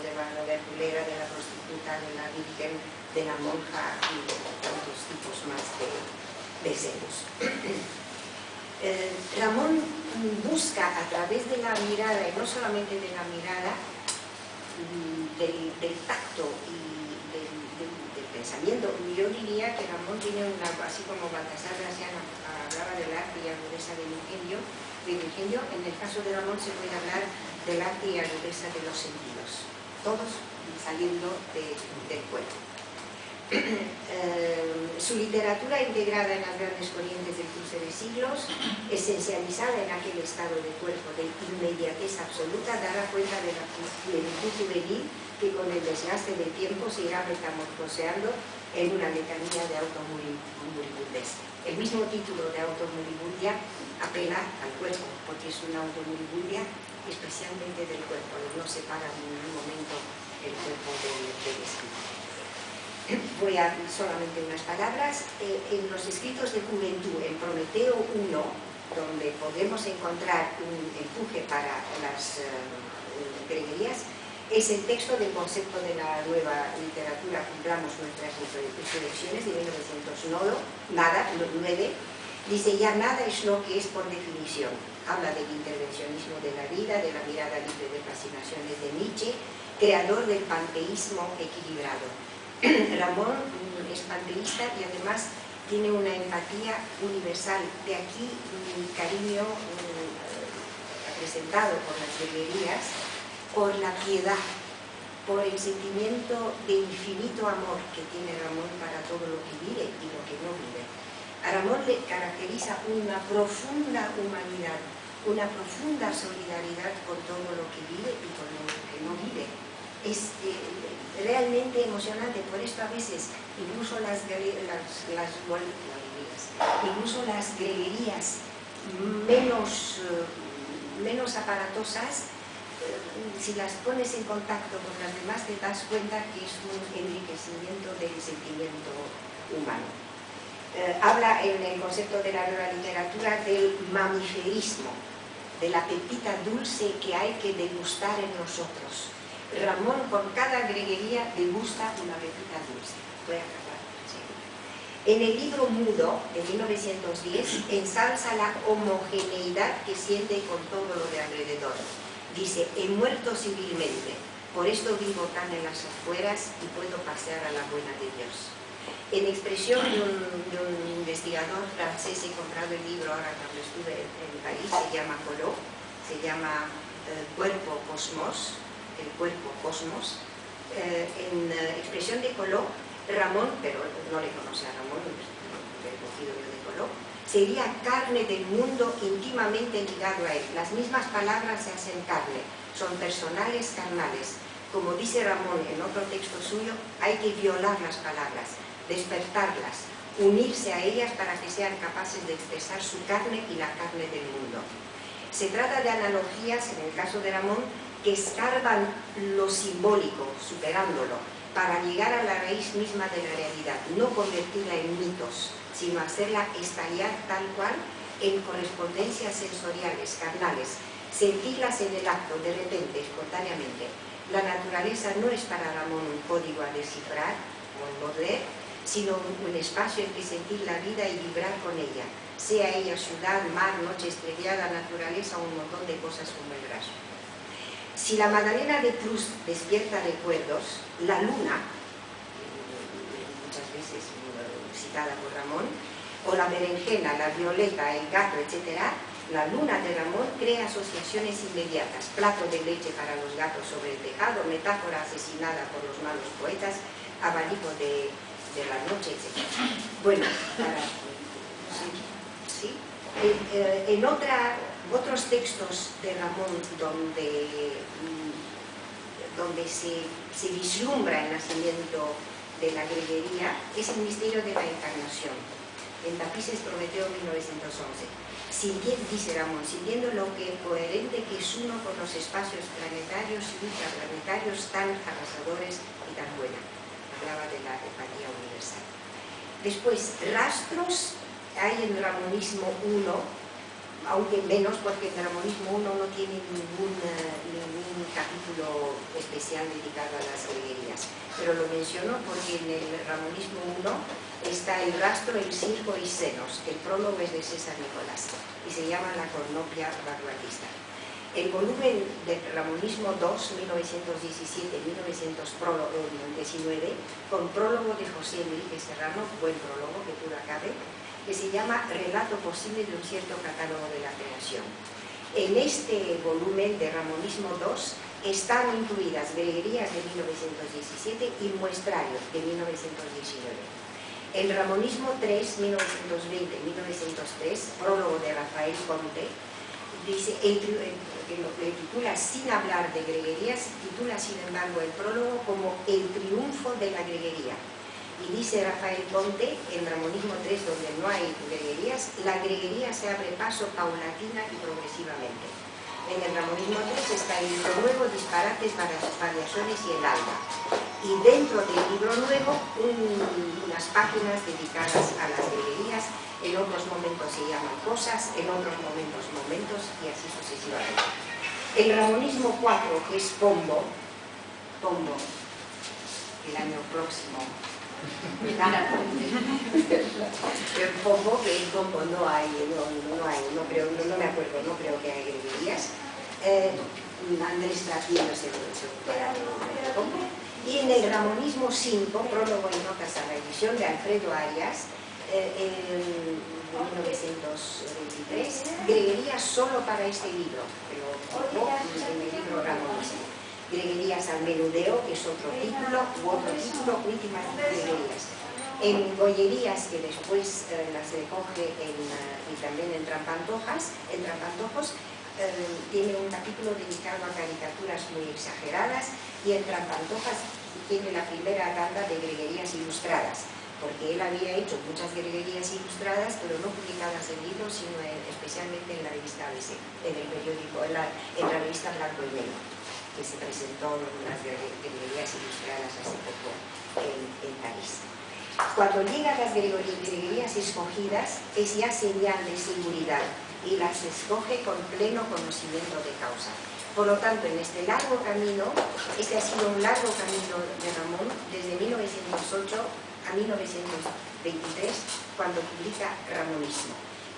de la verdulera, de la prostituta, de la virgen, de la monja y de tantos tipos más de senos. Ramón busca a través de la mirada, y no solamente de la mirada, del tacto y del pensamiento. Yo diría que Ramón tiene así como Baltasar Gracián hablaba del arte y agudeza del ingenio, en el caso de Ramón se puede hablar del arte y agudeza de los sentidos. Todos saliendo del cuerpo. Su literatura, integrada en las grandes corrientes del cruce de siglos, esencializada en aquel estado de cuerpo de inmediatez absoluta, dará cuenta de la plenitud juvenil que con el desgaste del tiempo se irá metamorfoseando en una letanía de automoribundez. El mismo título de automoribundia apela al cuerpo, porque es una automoribundia especialmente del cuerpo, no separa en ningún momento el cuerpo del espíritu. Voy a solamente unas palabras. En los escritos de juventud, en Prometeo 1, donde podemos encontrar un empuje para las greguerías, es el texto del concepto de la nueva literatura, cumplamos nuestras introducciones de 1909, dice: ya nada es lo que es por definición. Habla del intervencionismo de la vida, de la mirada libre de fascinaciones de Nietzsche, creador del panteísmo equilibrado. Ramón es panteísta y además tiene una empatía universal. De aquí mi cariño representado por las greguerías, por la piedad, por el sentimiento de infinito amor que tiene Ramón para todo lo que vive y lo que no vive. A Ramón le caracteriza una profunda humanidad, una profunda solidaridad con todo lo que vive y con lo que no vive. Es realmente emocionante, por esto a veces incluso las greguerías menos aparatosas, si las pones en contacto con las demás te das cuenta que es un enriquecimiento del sentimiento humano. Habla en el concepto de la nueva literatura del mamiferismo, de la pepita dulce que hay que degustar en nosotros. Ramón con cada greguería degusta una pepita dulce. Voy a acabar. Sí. En el libro Mudo, de 1910, ensalza la homogeneidad que siente con todo lo de alrededor. Dice: he muerto civilmente, por esto vivo tan en las afueras y puedo pasear a la buena de Dios. En expresión de un investigador francés, he comprado el libro ahora cuando estuve en París, se llama Collot, se llama Cuerpo Cosmos, el cuerpo cosmos. En expresión de Collot, Ramón, pero no le conoce a Ramón, he recogido yo de Collot, sería carne del mundo íntimamente ligado a él. Las mismas palabras se hacen carne, son personales, carnales. Como dice Ramón en otro texto suyo, hay que violar las palabras, despertarlas, unirse a ellas para que sean capaces de expresar su carne y la carne del mundo. Se trata de analogías, en el caso de Ramón, que escarban lo simbólico, superándolo, para llegar a la raíz misma de la realidad, no convertirla en mitos, sino hacerla estallar tal cual en correspondencias sensoriales, carnales, sentirlas en el acto, de repente, espontáneamente. La naturaleza no es para Ramón un código a descifrar o morder, sino un espacio en que sentir la vida y vibrar con ella, sea ella ciudad, mar, noche estrellada, naturaleza o un montón de cosas como el brazo. Si la Magdalena de Proust despierta recuerdos, la luna, muchas veces citada por Ramón, o la berenjena, la violeta, el gato, etc., la luna de Ramón crea asociaciones inmediatas: plato de leche para los gatos sobre el tejado, metáfora asesinada por los malos poetas, abanico de la noche, etc. Bueno, ¿sí? En otros textos de Ramón donde se vislumbra el nacimiento de la greguería es el misterio de la encarnación. En Tapices, Prometeo, 1911. Dice Ramón, sintiendo lo que coherente que es uno con los espacios planetarios y ultraplanetarios tan arrasadores y tan buena. Hablaba de la empatía universal. Después, rastros hay en Ramonismo 1, aunque menos, porque el Ramonismo 1 no tiene ningún capítulo especial dedicado a las greguerías, pero lo menciono porque en el Ramonismo 1 está el rastro, el circo y senos. El prólogo es de César Nicolás y se llama La cornopia vanguardista. El volumen del Ramonismo 2, 1917-1919, con prólogo de José Enrique Serrano, buen prólogo que duda cabe, que se llama Relato posible de un cierto catálogo de la creación. En este volumen de Ramonismo 2 están incluidas greguerías de 1917 y muestrario de 1919. El Ramonismo 3, 1920-1903, prólogo de Rafael Ponte, dice, que lo que titula Sin hablar de greguerías, titula sin embargo el prólogo como El triunfo de la greguería. Y dice Rafael Ponte, en Ramonismo 3, donde no hay greguerías, la greguería se abre paso paulatina y progresivamente. En el Ramonismo 3 está el libro nuevo, disparates, variaciones y el alba. Y dentro del libro nuevo, unas páginas dedicadas a las greguerías, en otros momentos se llaman cosas, en otros momentos momentos, y así sucesivamente. El Ramonismo 4, que es Pombo, el año próximo, ¿verdad? El Pombo, que en Pombo no hay, no me acuerdo, no creo que haya greguerías. Andrés Trapillo se recupera del Pombo. Y en el Ramonismo 5, prólogo y notas a la edición de Alfredo Arias, en 1923, greguerías solo para este libro, pero en el libro Ramonismo. Greguerías al menudeo, que es otro título, últimas greguerías. En Gollerías, que después las recoge y también en Trampantojos, tiene un capítulo dedicado a caricaturas muy exageradas, y en Trampantojas tiene la primera tanda de greguerías ilustradas, porque él había hecho muchas greguerías ilustradas, pero no publicadas en libros, sino especialmente en la revista ABC, en el periódico, en la revista Blanco y Negro, que se presentó las greguerías ilustradas hace poco en París. Cuando llegan las greguerías escogidas, es ya señal de seguridad, y las escoge con pleno conocimiento de causa. Por lo tanto, en este largo camino, este ha sido un largo camino de Ramón, desde 1908 a 1923, cuando publica Ramonismo.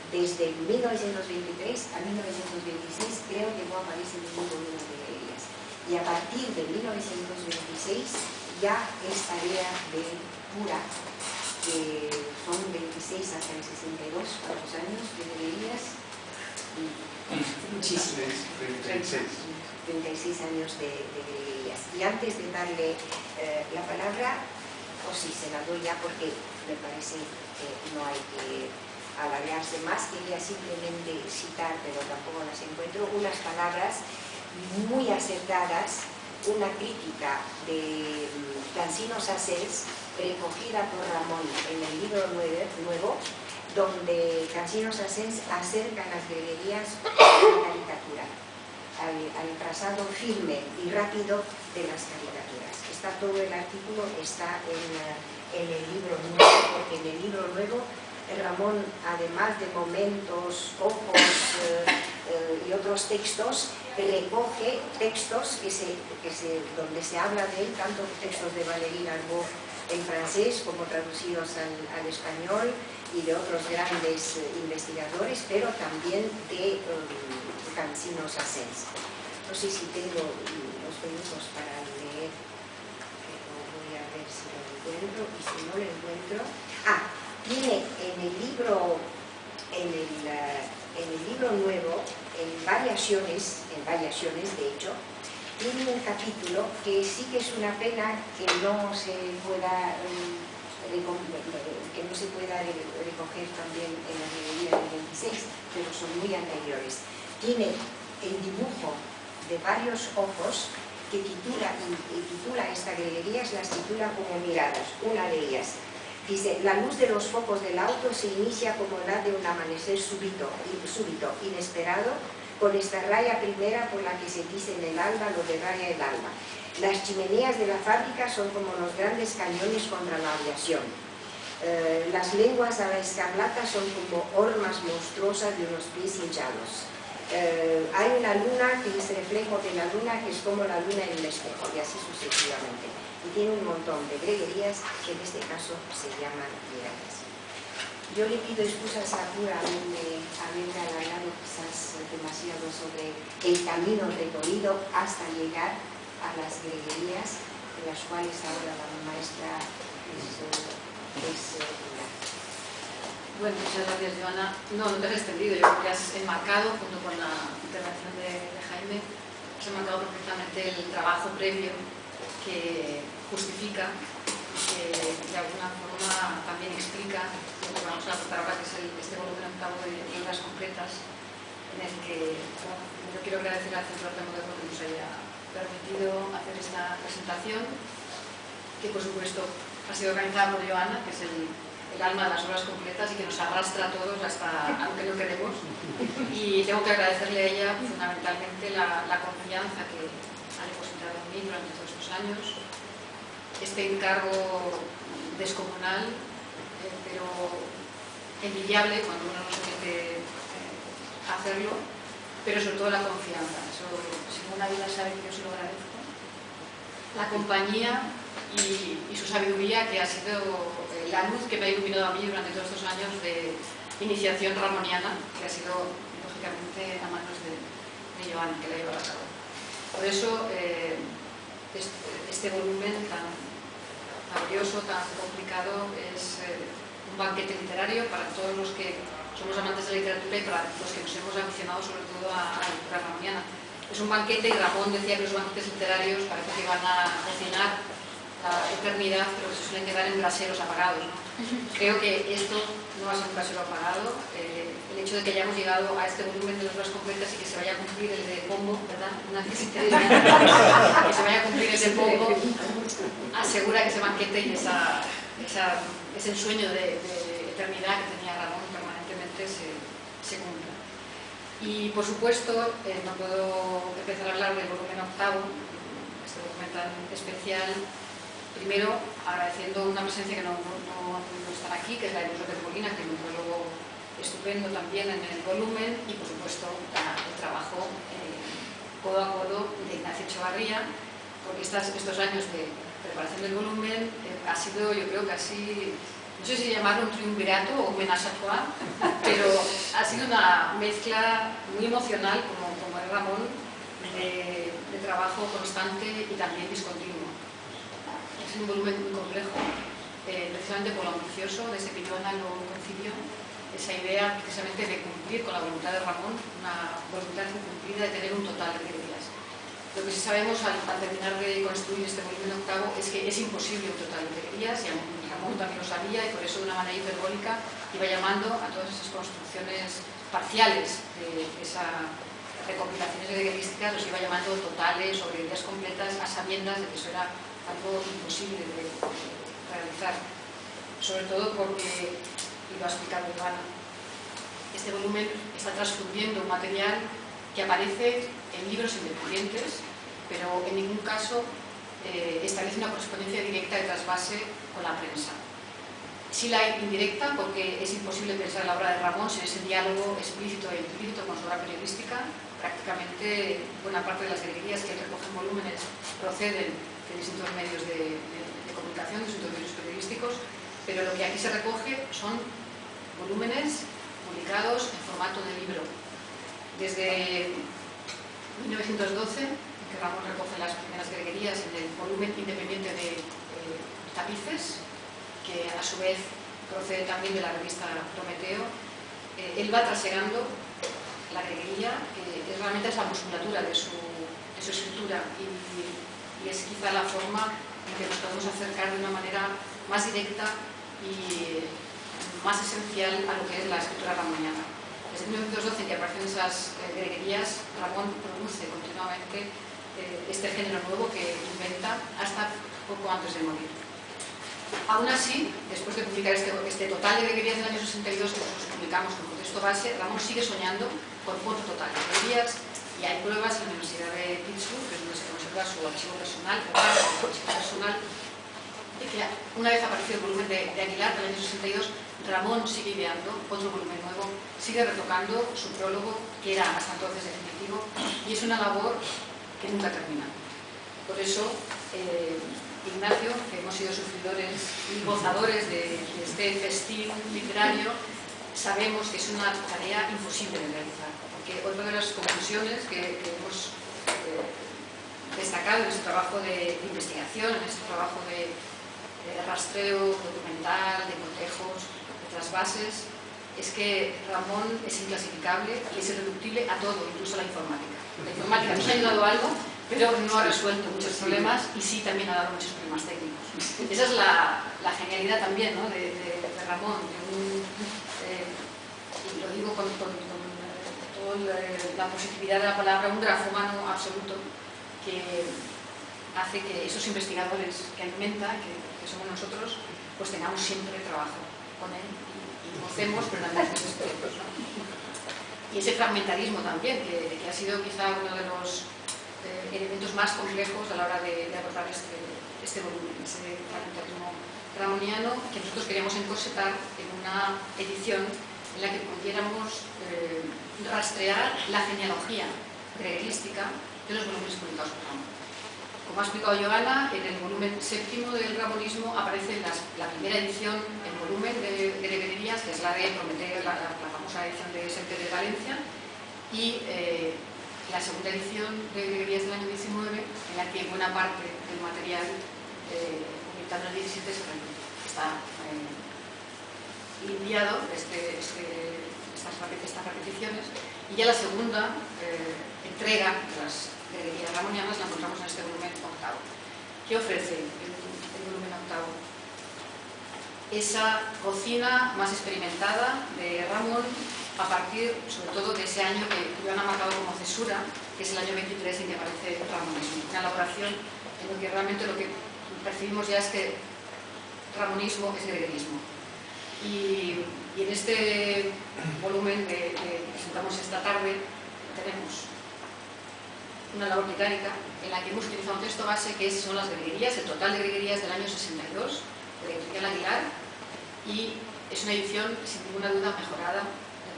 Desde 1923 a 1926 creo que no aparece ningún volumen de greguerías. Y a partir de 1926 ya es tarea de pura, que son 26 hasta el 62, ¿cuántos años de greguerías? Muchísimos. 36 años de greguerías. Y antes de darle la palabra, sí, se la doy ya porque me parece que no hay que alargarse más, quería simplemente citar, pero tampoco las encuentro, unas palabras muy acertadas, una crítica de Cansinos Assens, recogida por Ramón en el libro nuevo, donde Cansinos Assens acerca las greguerías a la caricatura, al trazado firme y rápido de las caricaturas. Está todo el artículo, está en el libro nuevo, porque en el libro nuevo Ramón, además de momentos, ojos y otros textos, recoge textos donde se habla de él, tanto textos de Valéry Larbaud en francés como traducidos al español, y de otros grandes investigadores, pero también de Cansinos Assens. No sé si tengo los minutos para leer, pero voy a ver si lo encuentro, y si no lo encuentro... tiene en el libro nuevo, en variaciones de hecho, tiene un capítulo que sí que es una pena que no se pueda recoger también en la greguería del 26, pero son muy anteriores. Tiene el dibujo de varios ojos que titula esta greguería, las titula como miradas. Una de ellas dice: la luz de los focos del auto se inicia como la de un amanecer súbito, inesperado, con esta raya primera por la que se dice en el alba lo de raya el alma. Las chimeneas de la fábrica son como los grandes cañones contra la aviación. Las lenguas a la escarlata son como hormas monstruosas de unos pies hinchados. Hay una luna que es reflejo de la luna, que es como la luna en el espejo, y así sucesivamente. Y tiene un montón de greguerías que en este caso se llaman miradas. Yo le pido excusas a Pura haberme alargado quizás demasiado sobre el camino recorrido hasta llegar a las greguerías, de las cuales ahora la maestra es Pura. Bueno, muchas gracias, Joana. No te has extendido, yo creo que has enmarcado, junto con la intervención de Jaime, has marcado perfectamente el trabajo previo que justifica, que de alguna forma también explica lo que vamos a tratar ahora, que es este volumen octavo de obras completas, en el que yo quiero agradecer al Centro de Arte Moderno que nos haya permitido hacer esta presentación, que por supuesto ha sido organizada por Joana, que es el alma de las obras completas y que nos arrastra a todos hasta aunque no queremos. Y tengo que agradecerle a ella fundamentalmente la confianza que ha depositado en mí durante todos estos años, este encargo descomunal, pero envidiable cuando uno no se mete a hacerlo, pero sobre todo la confianza. Eso, si ninguna vida sabe que yo se lo agradezco. La compañía y su sabiduría, que ha sido la luz que me ha iluminado a mí durante todos estos años de iniciación ramoniana, que ha sido lógicamente a manos de Joana, que la lleva a cabo. Por eso este volumen tan laborioso, tan complicado, es un banquete literario para todos los que somos amantes de la literatura y para los que nos hemos aficionado sobre todo a la lectura ramoniana. Es un banquete, y Ramón decía que los banquetes literarios parece que van a cocinar la eternidad, pero que se suelen quedar en braseros apagados, ¿no? Creo que esto no va a ser un brasero apagado. El hecho de que hayamos llegado a este volumen de las obras completas y que se vaya a cumplir el de Pombo, ¿verdad? Que se vaya a cumplir el de Pombo, asegura que ese banquete y ese ensueño de eternidad que tenía Ramón permanentemente se cumpla. Y por supuesto, no puedo empezar a hablar del volumen octavo, este volumen tan especial, primero agradeciendo una presencia que no ha podido estar aquí, que es la de Luis López Molina, que es un biólogo estupendo también en el volumen, y por supuesto el trabajo codo a codo de Ignacio Echevarría, porque estos años de preparación del volumen ha sido, yo creo, casi, no sé si llamarlo un triunvirato o un ménage à trois, pero ha sido una mezcla muy emocional, como es Ramón, de trabajo constante y también discontinuo. Es un volumen muy complejo, precisamente por lo ambicioso, desde que Joana lo concibió, esa idea precisamente de cumplir con la voluntad de Ramón, una voluntad incumplida de tener un total de librerías. Lo que sí sabemos al terminar de construir este volumen octavo es que es imposible un total de librerías, y Ramón también lo sabía, y por eso de una manera hiperbólica iba llamando a todas esas construcciones parciales de esas recopilaciones librerísticas, los iba llamando totales o librerías completas, a sabiendas de que eso era algo imposible de realizar, sobre todo porque, y lo ha explicado Joana, este volumen está transfundiendo un material que aparece en libros independientes, pero en ningún caso establece una correspondencia directa de trasvase con la prensa. Sí la hay indirecta, porque es imposible pensar la obra de Ramón sin ese diálogo explícito e implícito con su obra periodística. Prácticamente buena parte de las librerías que recogen volúmenes proceden de distintos medios de comunicación, de distintos medios periodísticos, pero lo que aquí se recoge son volúmenes publicados en formato de libro. Desde 1912, que Ramón recoge las primeras greguerías en el volumen independiente de tapices, que a su vez procede también de la revista Prometeo, él va trasegando la greguería, que realmente es la musculatura de su escritura, y es quizá la forma en que nos podemos acercar de una manera más directa y más esencial a lo que es la escritura ramoniana. Desde 1912, que aparecen esas greguerías, Ramón produce continuamente este género nuevo que inventa hasta poco antes de morir. Aún así, después de publicar este total de greguerías del año 62, que nosotros publicamos como texto base, Ramón sigue soñando con otro total de greguerías, y hay pruebas en la Universidad de Pittsburgh, que es donde se conserva su archivo personal, o parte de su archivo personal, de que una vez apareció el volumen de Aguilar del año 62, Ramón sigue ideando otro volumen nuevo, sigue retocando su prólogo, que era hasta entonces definitivo, y es una labor que nunca termina. Por eso, Ignacio, que hemos sido sufridores y gozadores de este festín literario, sabemos que es una tarea imposible de realizar, porque otra de las conclusiones que hemos destacado en este trabajo de investigación, en este trabajo de rastreo documental, de cotejos, de trasvases, es que Ramón es inclasificable y es irreductible a todo, incluso a la informática. La informática nos ha ayudado algo, pero no ha resuelto muchos problemas y sí también ha dado muchos problemas técnicos. Esa es la genialidad también, ¿no?, de Ramón, y lo digo con toda la positividad de la palabra, un grafómano absoluto que hace que esos investigadores que alimenta, que somos nosotros, pues tengamos siempre trabajo con él y gocemos, pero también desesperemos, ¿no? Y ese fragmentarismo también, que ha sido quizá uno de los elementos más complejos a la hora de abordar este volumen, ese fragmentarismo ramoniano, que nosotros queríamos encorsetar en una edición en la que pudiéramos rastrear la genealogía greguerística de los volúmenes publicados por Ramón. Como ha explicado Joana, en el volumen séptimo del ramonismo aparece la primera edición en volumen de greguerías, que es la de Prometer, la famosa edición de Semper de Valencia, y la segunda edición de greguerías del año 19, en la que buena parte del material publicado en el 17 está limpiado estas repeticiones, y ya la segunda entrega de las greguerías ramonianas la encontramos en este volumen octavo. ¿Qué ofrece el volumen octavo? Esa cocina más experimentada de Ramón a partir, sobre todo, de ese año que Joana ha marcado como cesura, que es el año 23 en que aparece el ramonismo. Una elaboración en la que realmente lo que percibimos ya es que ramonismo es greguerismo. Y en este volumen que presentamos esta tarde tenemos una labor británica en la que hemos utilizado un texto base que son las greguerías, el total de greguerías del año 62, de la editorial Aguilar, y es una edición sin ninguna duda mejorada,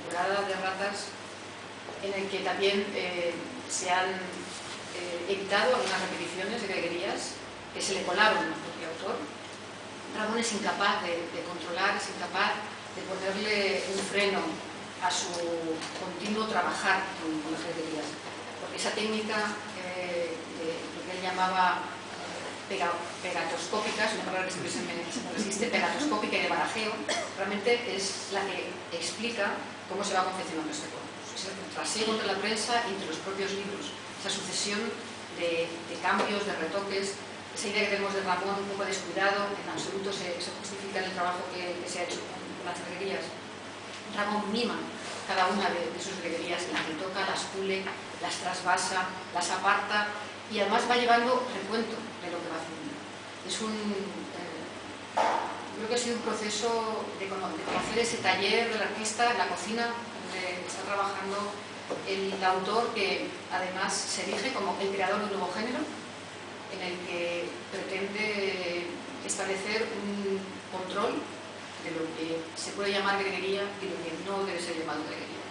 depurada de ratas, en el que también se han evitado algunas repeticiones de greguerías que se le colaron al propio autor. Ramón es incapaz de controlar, es incapaz de ponerle un freno a su continuo trabajar con las greguerías, porque esa técnica de lo que él llamaba pegatoscópica, es una palabra que siempre se me resiste, pegatoscópica y de barajeo, realmente es la que explica cómo se va confeccionando este corpus. Es el trasiego entre la prensa y entre los propios libros, esa sucesión de cambios, de retoques, esa idea que tenemos de Ramón un poco descuidado, en absoluto se justifica en el trabajo que se ha hecho con las greguerías. Ramón mima cada una de sus greguerías, las retoca, las pule, las trasvasa, las aparta y además va llevando recuento de lo que va haciendo. Creo que ha sido un proceso de conocer ese taller del artista, la cocina donde está trabajando el autor, que además se erige como el creador de un nuevo género, en el que pretende establecer un control de lo que se puede llamar greguería y lo que no debe ser llamado greguería.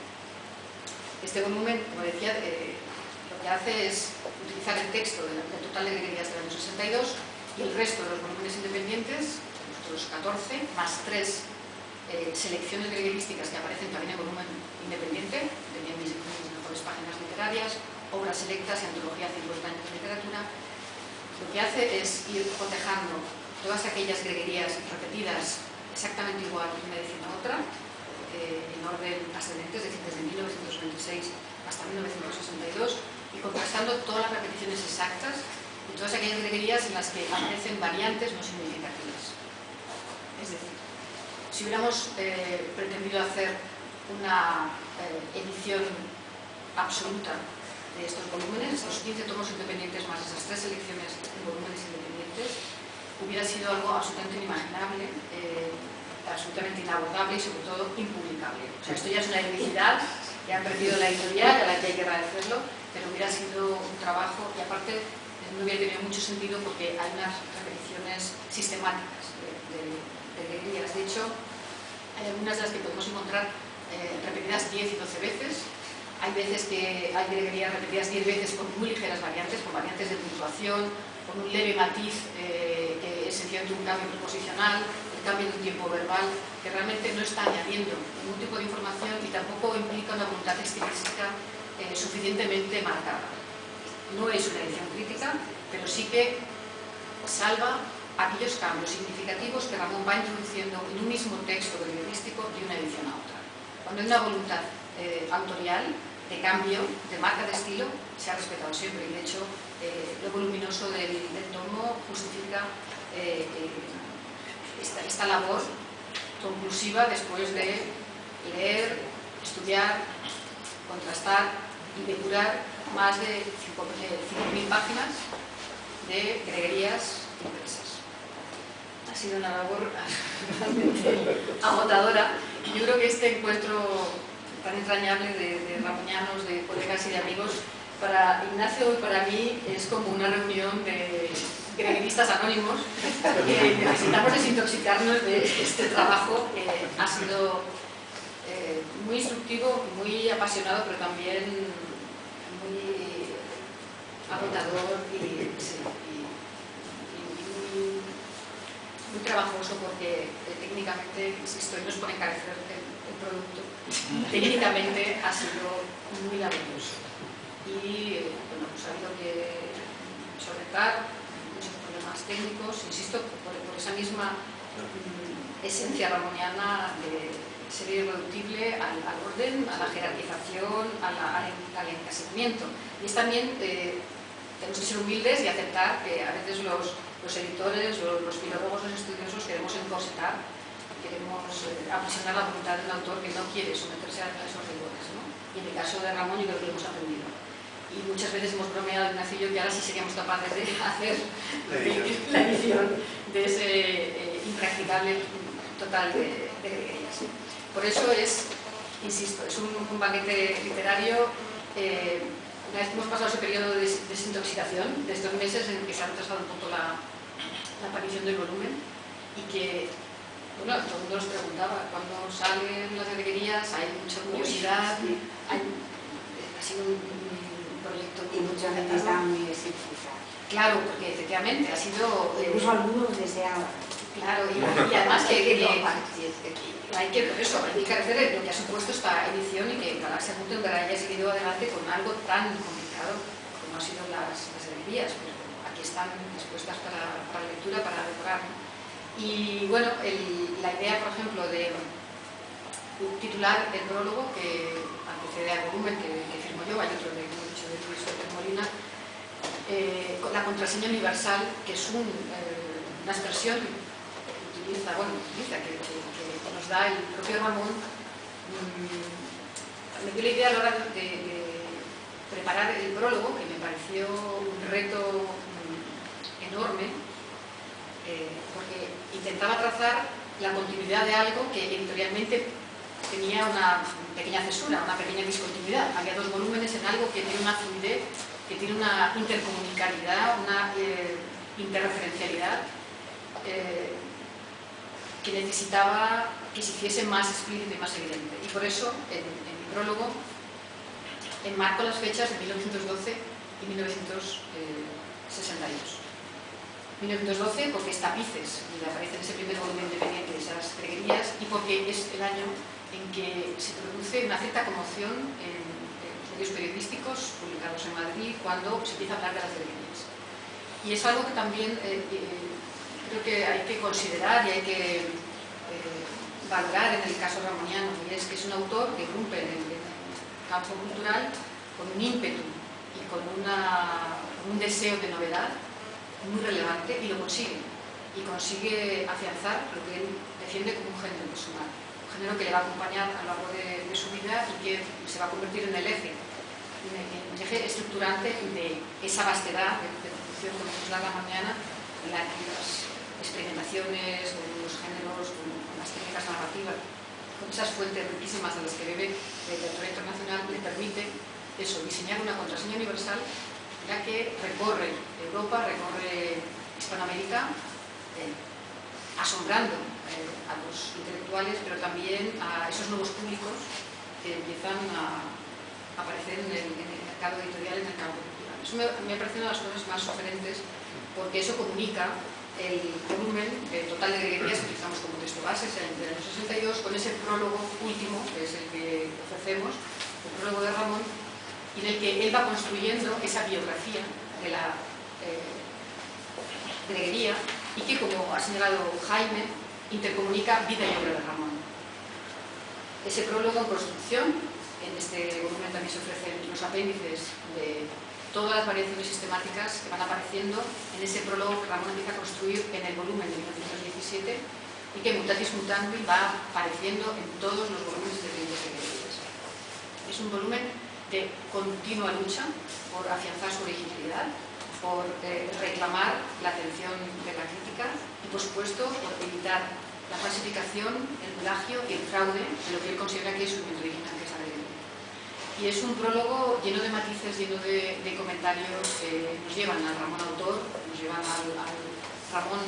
Este volumen, como decía, lo que hace es utilizar el texto del total de greguerías del año 62 y el resto de los volúmenes independientes, nuestros 14, más 3 selecciones greguerísticas que aparecen también en volumen independiente, tenían mis mejores páginas literarias, obras selectas y antología 50 años de literatura. Lo que hace es ir cotejando todas aquellas greguerías repetidas exactamente igual de una edición a otra, en orden ascendente, es decir, desde 1926 hasta 1962, y contrastando todas las repeticiones exactas y todas aquellas greguerías en las que aparecen variantes no significativas. Es decir, si hubiéramos pretendido hacer una edición absoluta de estos volúmenes, los 15 tomos independientes más esas 3 selecciones de volúmenes independientes, hubiera sido algo absolutamente inimaginable, absolutamente inabordable y sobre todo impublicable. O sea, esto ya es una heroicidad que ha perdido la editorial, a la que hay que agradecerlo, pero hubiera sido un trabajo y aparte no hubiera tenido mucho sentido porque hay unas repeticiones sistemáticas de greguerías. De hecho, hay algunas de las que podemos encontrar repetidas 10 y 12 veces. Hay veces que hay greguerías repetidas 10 veces con muy ligeras variantes, con variantes de puntuación, con un leve matiz que es sencillamente un cambio preposicional, el cambio de un tiempo verbal, que realmente no está añadiendo ningún tipo de información y tampoco implica una voluntad estilística suficientemente marcada. No es una edición crítica, pero sí que salva aquellos cambios significativos que Ramón va introduciendo en un mismo texto periodístico de una edición a otra. Cuando hay una voluntad autorial, de cambio, de marca de estilo, se ha respetado siempre. Y de hecho, lo voluminoso del tomo justifica esta labor conclusiva después de leer, estudiar, contrastar y depurar más de 5.000 páginas de greguerías impresas. Ha sido una labor realmente agotadora. Yo creo que este encuentro tan entrañable de ramonianos, de colegas y de amigos, para Ignacio y para mí es como una reunión de gregueristas anónimos que necesitamos desintoxicarnos de este trabajo. Ha sido muy instructivo, muy apasionado, pero también muy agotador y muy trabajoso, porque técnicamente, insisto, y no es por encarecer el producto, técnicamente ha sido muy laborioso. Y bueno, pues ha habido que solventar muchos problemas técnicos, insisto, por esa misma esencia ramoniana de ser irreductible al orden, a la jerarquización, al encasillamiento. Y es también, tenemos que ser humildes y aceptar que a veces los editores, los filólogos, los estudiosos queremos encorsetar, queremos aprisionar la voluntad de un autor que no quiere someterse a esos rigores, ¿no? Y en el caso de Ramón yo creo que lo hemos aprendido. Y muchas veces hemos bromeado, Ignacio y yo, que ahora sí seríamos capaces de hacer la edición de ese impracticable total de greguerías. Por eso es, insisto, es un banquete literario. Una vez que hemos pasado ese periodo de desintoxicación, de estos meses en que se ha retrasado un poco la aparición del volumen, y que, bueno, todo el mundo nos preguntaba cuándo salen las greguerías, hay mucha curiosidad, ha sido un proyecto y mucha gente está muy desintoxicada. Claro, porque efectivamente ha sido... Incluso algunos deseaban. Claro, y además que hay que hacer lo que ha supuesto esta edición, y que Galaxia Gutenberg haya seguido adelante con algo tan complicado como han sido las greguerías, pero aquí están dispuestas para la lectura, para decorar. Y bueno, la idea, por ejemplo, de titular el prólogo que antecede al volumen que firmo yo, hay otro de Luis López Molina, con la contraseña universal, que es una expresión que nos da el propio Ramón. Me dio la idea a la hora de preparar el prólogo, que me pareció un reto enorme, porque intentaba trazar la continuidad de algo que editorialmente tenía una pequeña cesura, una pequeña discontinuidad. Había dos volúmenes en algo que tiene una fluidez, que tiene una intercomunicabilidad, una interreferencialidad, que necesitaba que se hiciese más explícito y más evidente. Y por eso, en mi prólogo, enmarco las fechas de 1912 y 1962. 1912 porque es Tapices, y aparece en ese primer volumen independiente de esas greguerías, y porque es el año en que se produce una cierta conmoción en los medios periodísticos publicados en Madrid cuando se empieza a hablar de las greguerías. Y es algo que también creo que hay que considerar y hay que valorar en el caso ramoniano, y es que es un autor que irrumpe en el campo cultural con un ímpetu y con un deseo de novedad muy relevante, y lo consigue. Y consigue afianzar lo que él defiende como un género personal. Un género que le va a acompañar a lo largo de su vida y que se va a convertir en el eje estructurante de esa vastedad de producción como es la ramoniana, en la que las experimentaciones con los géneros, con las técnicas narrativas, con esas fuentes riquísimas de las que bebe la literatura internacional, le permite eso, diseñar una contraseña universal, ya que recorre Europa, recorre Hispanoamérica, asombrando a los intelectuales, pero también a esos nuevos públicos que empiezan a aparecer en el mercado editorial, en el campo cultural. Eso me parece una de las cosas más sugerentes, porque eso comunica el volumen total de greguerías que utilizamos como texto base, el del año 62, con ese prólogo último, que es el que ofrecemos, el prólogo de Ramón, y en el que él va construyendo esa biografía de la greguería, y que, como ha señalado Jaime, intercomunica vida y obra de Ramón. Ese prólogo en construcción En este volumen también se ofrecen los apéndices de todas las variaciones sistemáticas que van apareciendo en ese prólogo que Ramón empieza a construir en el volumen de 1917 y que mutatis mutandis va apareciendo en todos los volúmenes de Leyes de Greguerías. Es un volumen de continua lucha por afianzar su originalidad, por reclamar la atención de la crítica y, por supuesto, por evitar la falsificación, el plagio y el fraude de lo que él considera que es su invento original, que es la greguería. Y es un prólogo lleno de matices, lleno de comentarios que nos llevan al Ramón autor, nos llevan al Ramón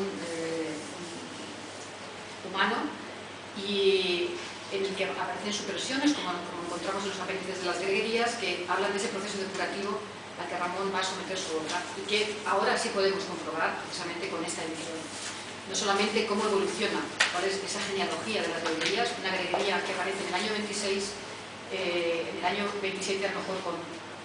humano, y en el que aparecen supervisiones, como encontramos en los apéndices de las greguerías, que hablan de ese proceso depurativo al que Ramón va a someter su obra y que ahora sí podemos comprobar precisamente con esta edición. No solamente cómo evoluciona, cuál es esa genealogía de las greguerías, una greguería que aparece en el año 26, en el año 27 a lo mejor con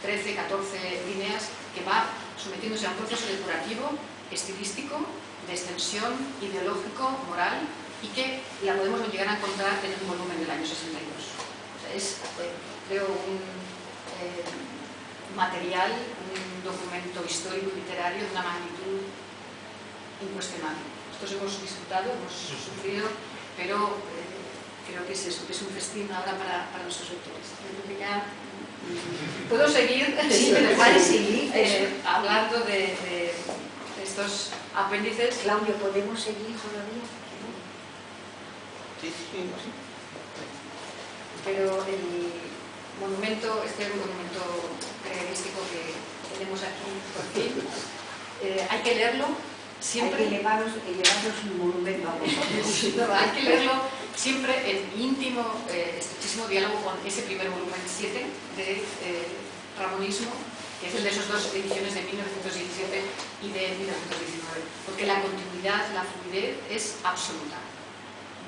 13, 14 líneas, que va sometiéndose a un proceso depurativo, estilístico, de extensión, ideológico, moral, y que la podemos llegar a encontrar en un volumen del año 62. O sea, es, creo, un material, un documento histórico y literario de una magnitud incuestionable. Nosotros hemos disfrutado, hemos sufrido, pero creo que es eso, que es un festín ahora para nuestros lectores. Yo creo que ya puedo seguir, sí, pero puedes seguir hablando de estos apéndices. Claudio, ¿podemos seguir todavía? Sí. Pero monumento, este monumento greguerístico que tenemos aquí por fin, hay que leerlo siempre. Hay que llevaros un monumento a vosotros. No, hay que leerlo siempre en íntimo, estrechísimo diálogo con ese primer volumen 7 de Ramonismo, que es el de esas dos ediciones de 1917 y de 1919, porque la continuidad, la fluidez es absoluta.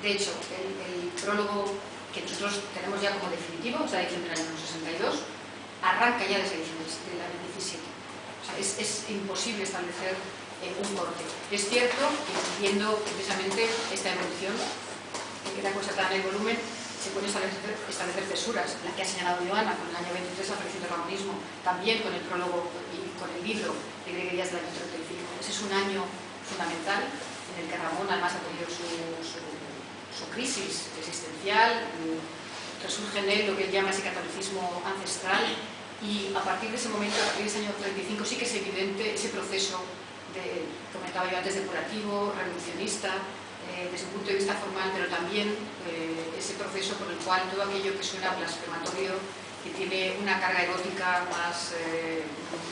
De hecho, el prólogo que nosotros tenemos ya como definitivo, es la edición del año 62, arranca ya las ediciones del año 17. O sea, es imposible establecer un corte. Es cierto que viendo precisamente esta evolución que queda constatada en el volumen, se pueden establecer cesuras, la que ha señalado Joana con el año 23, la aparición del Ramonismo, también con el prólogo y con el libro de Greguerías del año 35. Ese es un año fundamental en el que Ramón además ha tenido su crisis existencial, resurge en él lo que él llama ese catolicismo ancestral, y a partir de ese momento, a partir de ese año 35, sí que es evidente ese proceso de, comentaba yo antes, depurativo, revolucionista, desde un punto de vista formal, pero también ese proceso por el cual todo aquello que suena blasfematorio, que tiene una carga erótica más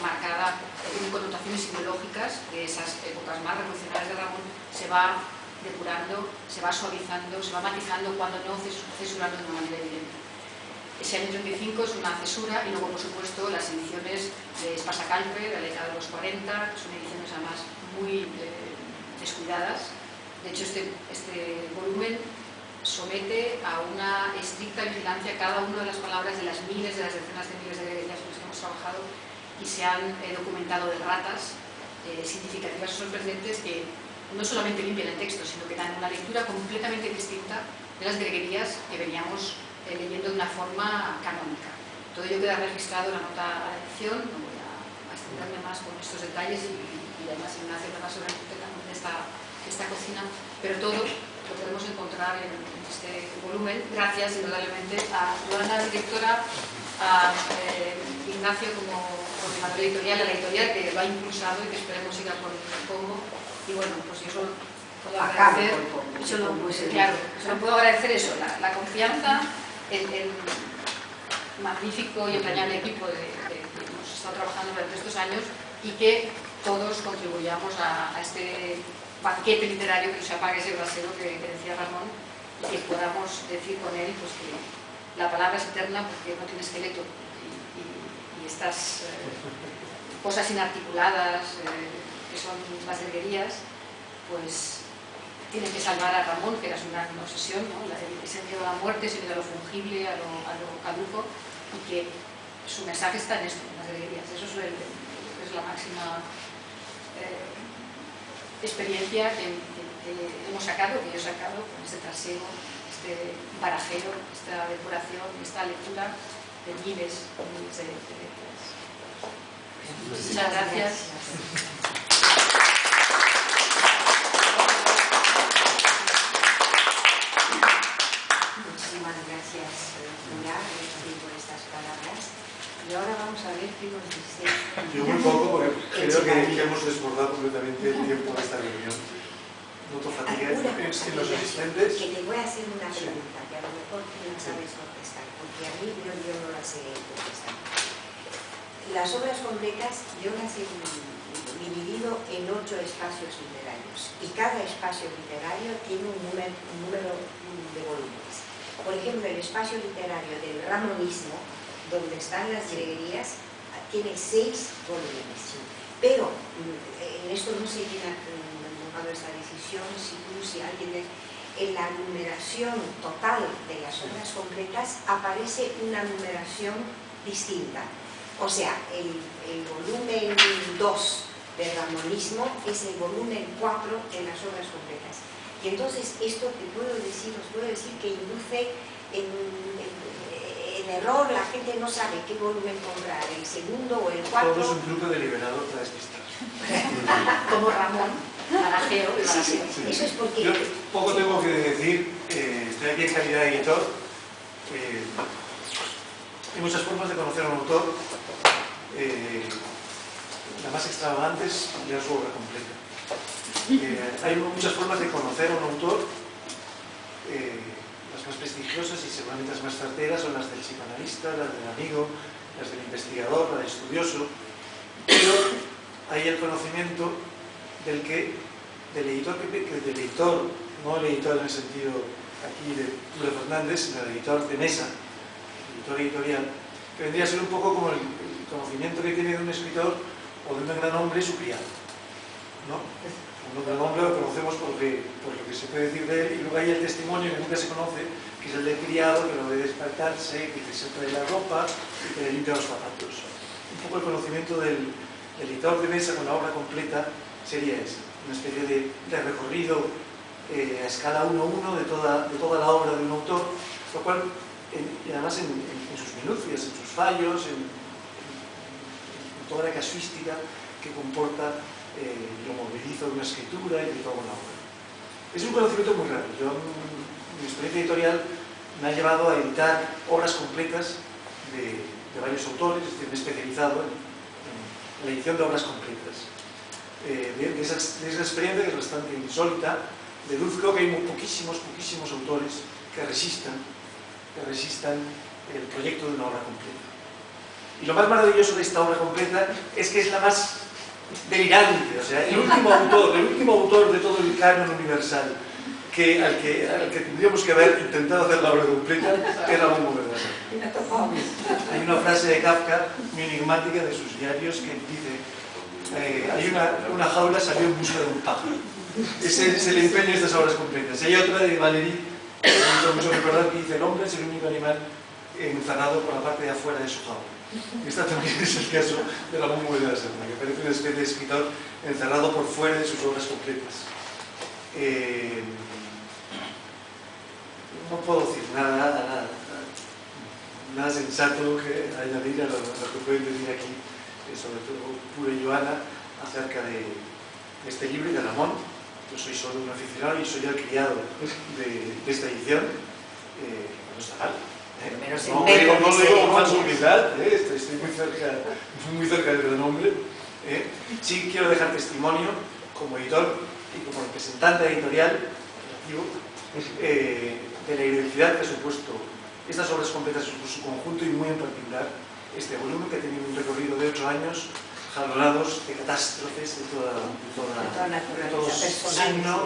marcada, que tiene connotaciones ideológicas de esas épocas más revolucionarias de Ramón, se va depurando, se va suavizando, se va matizando, cuando no cesurando de una manera evidente. Ese año 35 es una cesura, y luego, por supuesto, las ediciones de Espasa-Calpe, de la década de los 40, que son ediciones además muy descuidadas. De hecho, este volumen somete a una estricta vigilancia cada una de las palabras de las miles, de las decenas de miles de greguerías con las que hemos trabajado, y se han documentado erratas significativas y sorprendentes que no solamente limpian el texto, sino que dan una lectura completamente distinta de las greguerías que veníamos leyendo de una forma canónica. Todo ello queda registrado en la nota a la edición, no voy a extenderme más con estos detalles, y además Ignacio habla sobre esta cocina, pero todo lo podemos encontrar en este volumen, gracias indudablemente a Joana, directora, a Ignacio como coordinador editorial, a la editorial que lo ha impulsado y que esperemos siga con el combo. Y bueno, pues yo solo puedo agradecer, solo puedo agradecer eso, la confianza, el magnífico y entrañable equipo que hemos estado trabajando durante estos años, y que todos contribuyamos a este banquete literario, que no se apague ese brasero que decía Ramón, y que podamos decir con él pues, que la palabra es eterna porque no tiene esqueleto, y estas cosas inarticuladas que son las greguerías, pues tienen que salvar a Ramón, que era su gran obsesión, ¿no? Ese miedo a la muerte, ese miedo a lo fungible, a lo caduco, y que su mensaje está en esto, en las greguerías. Eso es la máxima experiencia que hemos sacado, que yo he sacado con este trasiego, este barajeo, esta depuración, esta lectura Vives. Muchas gracias. Muchísimas gracias, Nora, por estas palabras. Y ahora vamos a ver qué nos dice. Yo muy poco, porque creo que hemos desbordado completamente el tiempo de esta reunión. Noto fatiga en los asistentes. Que te voy a hacer una pregunta, que a lo mejor tú no sabes contestar, porque a mí yo no la sé contestar. Las obras completas yo las he dividido en 8 espacios literarios, y cada espacio literario tiene un número de volúmenes. Por ejemplo, el espacio literario del ramonismo, donde están las greguerías, tiene 6 volúmenes. Pero en esto no se tiene tomado esta decisión, si alguien... En la numeración total de las obras completas aparece una numeración distinta. O sea, el volumen 2 del ramonismo es el volumen 4 de las obras completas. Y entonces esto os puedo decir que induce en error, la gente no sabe qué volumen comprar, el segundo o el 4. Todo es un truco deliberado para despistar. Como Ramón, barajeo. Sí. Eso es porque... Yo poco tengo que decir, estoy aquí en calidad de editor. Hay muchas formas de conocer a un autor. La más extravagante es leer su obra completa. Hay muchas formas de conocer a un autor. Las más prestigiosas y seguramente las más certeras son las del psicoanalista, las del amigo, las del investigador, las del estudioso. Pero hay el conocimiento del editor, no el editor en el sentido aquí de Arturo Fernández, sino el editor de mesa, el editor editorial, que vendría a ser un poco como el conocimiento que tiene de un escritor o de un gran hombre su criado, ¿no? Un gran hombre lo conocemos por lo que se puede decir de él, y luego hay el testimonio que nunca se conoce, que es el del criado, que lo ve despertarse, que se trae la ropa y que le limpia los zapatos. Un poco el conocimiento del editor de mesa con la obra completa sería ese, una especie de recorrido a escala 1:1 de toda la obra de un autor, lo cual, y además en sus minucias, en sus fallos, en toda la casuística que comporta lo movedizo de una escritura y de toda una obra. Es un conocimiento muy raro. Mi experiencia editorial me ha llevado a editar obras completas de varios autores, es decir, me he especializado en la edición de obras completas. De esa experiencia, que es bastante insólita, deduzco que hay poquísimos autores que resistan el proyecto de una obra completa. Y lo más maravilloso de esta obra completa es que es la más delirante, o sea, el último autor de todo el canon universal al que tendríamos que haber intentado hacer la obra completa era Ramón Muguerza. Hay una frase de Kafka muy enigmática de sus diarios que dice: hay una jaula salió en busca de un pájaro. Ese es el empeño de estas obras completas. Hay otra de Valéry, mucho recordar, que dice: el hombre es el único animal encerrado por la parte de afuera de su jaula. Esta también es el caso de Ramón Muguerza, que parece una especie de escritor encerrado por fuera de sus obras completas. No puedo decir nada sensato que añadir a lo que pueden decir aquí, sobre todo Pura y Joana, acerca de este libro y de Ramón. Yo soy solo un aficionado y soy el criado de esta edición. No está mal. No lo digo con falsa humildad, estoy muy cerca del nombre. Sí quiero dejar testimonio como editor y como representante editorial de la heroicidad que ha supuesto estas obras completas en su conjunto, y muy en particular este volumen, que ha tenido un recorrido de 8 años jalonados de catástrofes de todo signo,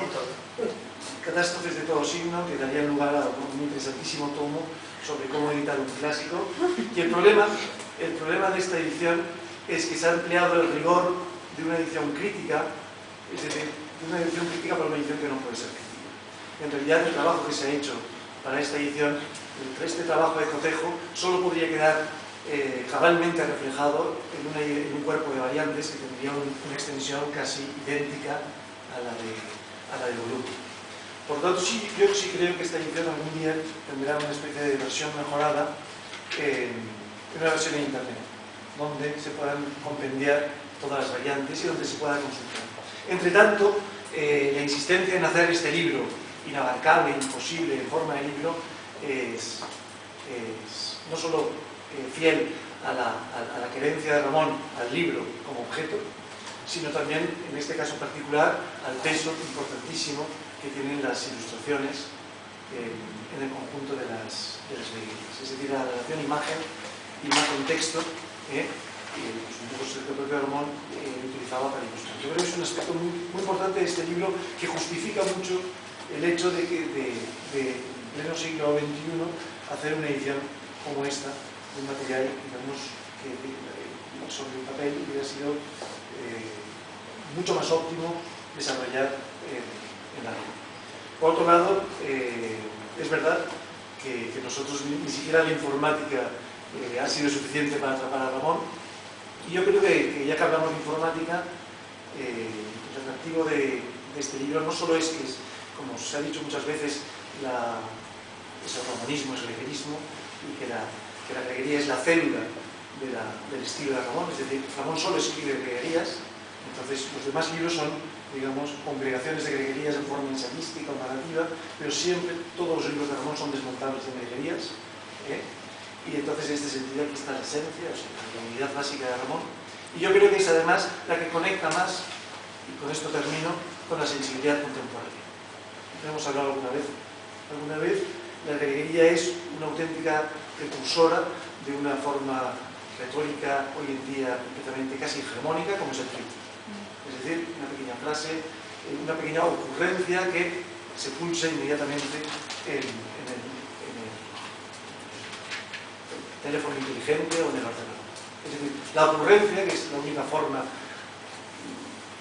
catástrofes de todo signo, que darían lugar a un interesantísimo tomo sobre cómo editar un clásico. Y el problema de esta edición es que se ha empleado el rigor de una edición crítica, es decir, de una edición crítica para una edición que no puede ser crítica. En realidad, el trabajo que se ha hecho para esta edición, este trabajo de cotejo, solo podría quedar cabalmente reflejado en un cuerpo de variantes que tendría una extensión casi idéntica a la del volumen. Por tanto, yo sí creo que esta edición algún día tendrá una especie de versión mejorada, una versión en internet, donde se puedan compendiar todas las variantes y donde se pueda consultar. Entre tanto, la insistencia en hacer este libro inabarcable, imposible, en forma de libro, es no solo fiel a la querencia de Ramón al libro como objeto, sino también, en este caso particular, al peso importantísimo que tienen las ilustraciones en el conjunto de las veguerías. Es decir, la relación imagen-texto, y un poco el propio Ramón utilizaba para ilustrar. Yo creo que es un aspecto muy importante de este libro que justifica mucho el hecho de que de pleno siglo XXI hacer una edición como esta, de un material, digamos, que sobre el papel hubiera sido mucho más óptimo desarrollar en la red. Por otro lado, es verdad que nosotros ni siquiera la informática ha sido suficiente para atrapar a Ramón, y yo creo que ya que hablamos de informática, el atractivo de este libro no solo es que, como se ha dicho muchas veces, es el ramonismo, es el greguerismo, y que la greguería es la célula del estilo de Ramón, es decir, Ramón solo escribe greguerías. Entonces, los demás libros son, digamos, congregaciones de greguerías en forma ensayística o narrativa, pero siempre todos los libros de Ramón son desmontables en greguerías, y entonces en este sentido aquí está la esencia, o sea, la unidad básica de Ramón, y yo creo que es además la que conecta más, y con esto termino, con la sensibilidad contemporánea. Hemos hablado alguna vez, la greguería es una auténtica precursora de una forma retórica hoy en día completamente casi hegemónica, como es el tweet. Es decir, una pequeña frase, una pequeña ocurrencia que se pulsa inmediatamente en el teléfono inteligente o en el ordenador. Es decir, la ocurrencia, que es la única forma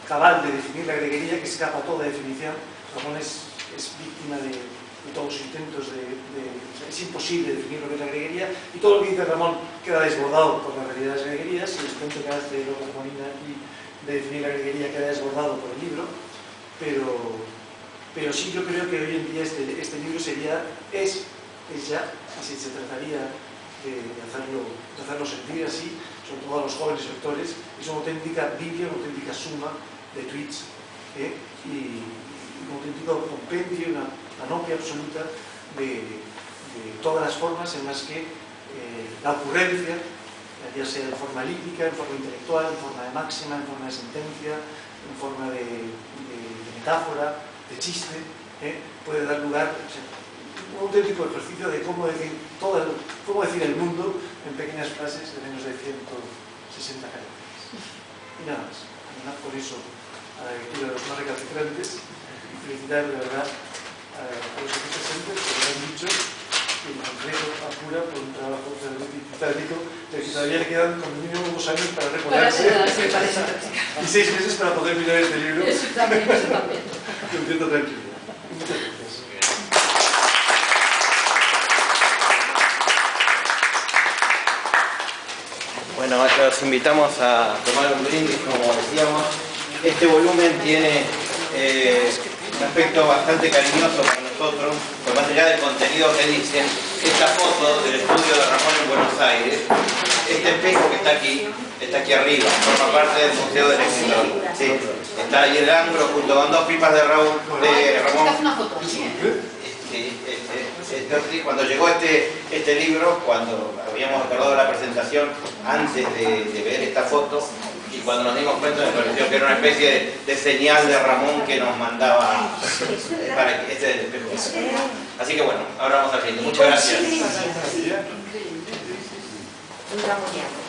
cabal de definir la greguería, que escapa a toda definición. Ramón es víctima de todos los intentos es imposible definir lo que es la greguería, y todo lo que dice Ramón queda desbordado por la realidad de las greguerías, y el intento que hace López Molina aquí de definir la greguería queda desbordado por el libro, pero sí yo creo que hoy en día este libro es ya, si se trataría de hacerlo sentir así, sobre todo a los jóvenes lectores, es una auténtica biblia, una auténtica suma de tweets, y un auténtico compendio, una panoplia absoluta de todas las formas en las que la ocurrencia, ya sea de forma lírica, en forma intelectual, en forma de máxima, en forma de sentencia, en forma de metáfora, de chiste, puede dar lugar a un auténtico ejercicio de cómo decir el mundo en pequeñas frases de menos de 160 caracteres. Y nada más, animar por eso a la lectura de los más recalcitrantes y felicitar de verdad a los aquí presentes que me han dicho que el concreto apura por un trabajo titánico de que todavía le quedan como mínimo 2 años para reponerse y 6 meses para poder mirar este libro. Eso también. Con cierta tranquilidad. Muchas gracias. Bueno, los invitamos a tomar un brindis, como decíamos. Este volumen tiene un aspecto bastante cariñoso para nosotros, por más allá del contenido que dice. Esta foto del estudio de Ramón en Buenos Aires, este espejo que está aquí arriba, forma parte del Museo del Escritor. Sí, está ahí el ángulo junto con 2 pipas de Ramón. Una foto. Sí, cuando llegó este libro, cuando habíamos acordado la presentación, antes de ver esta foto, y cuando nos dimos cuenta, me pareció que era una especie de señal de Ramón que nos mandaba para que este es el espejo. Así que bueno, ahora vamos al fin. Muchas gracias. Un ramoniano.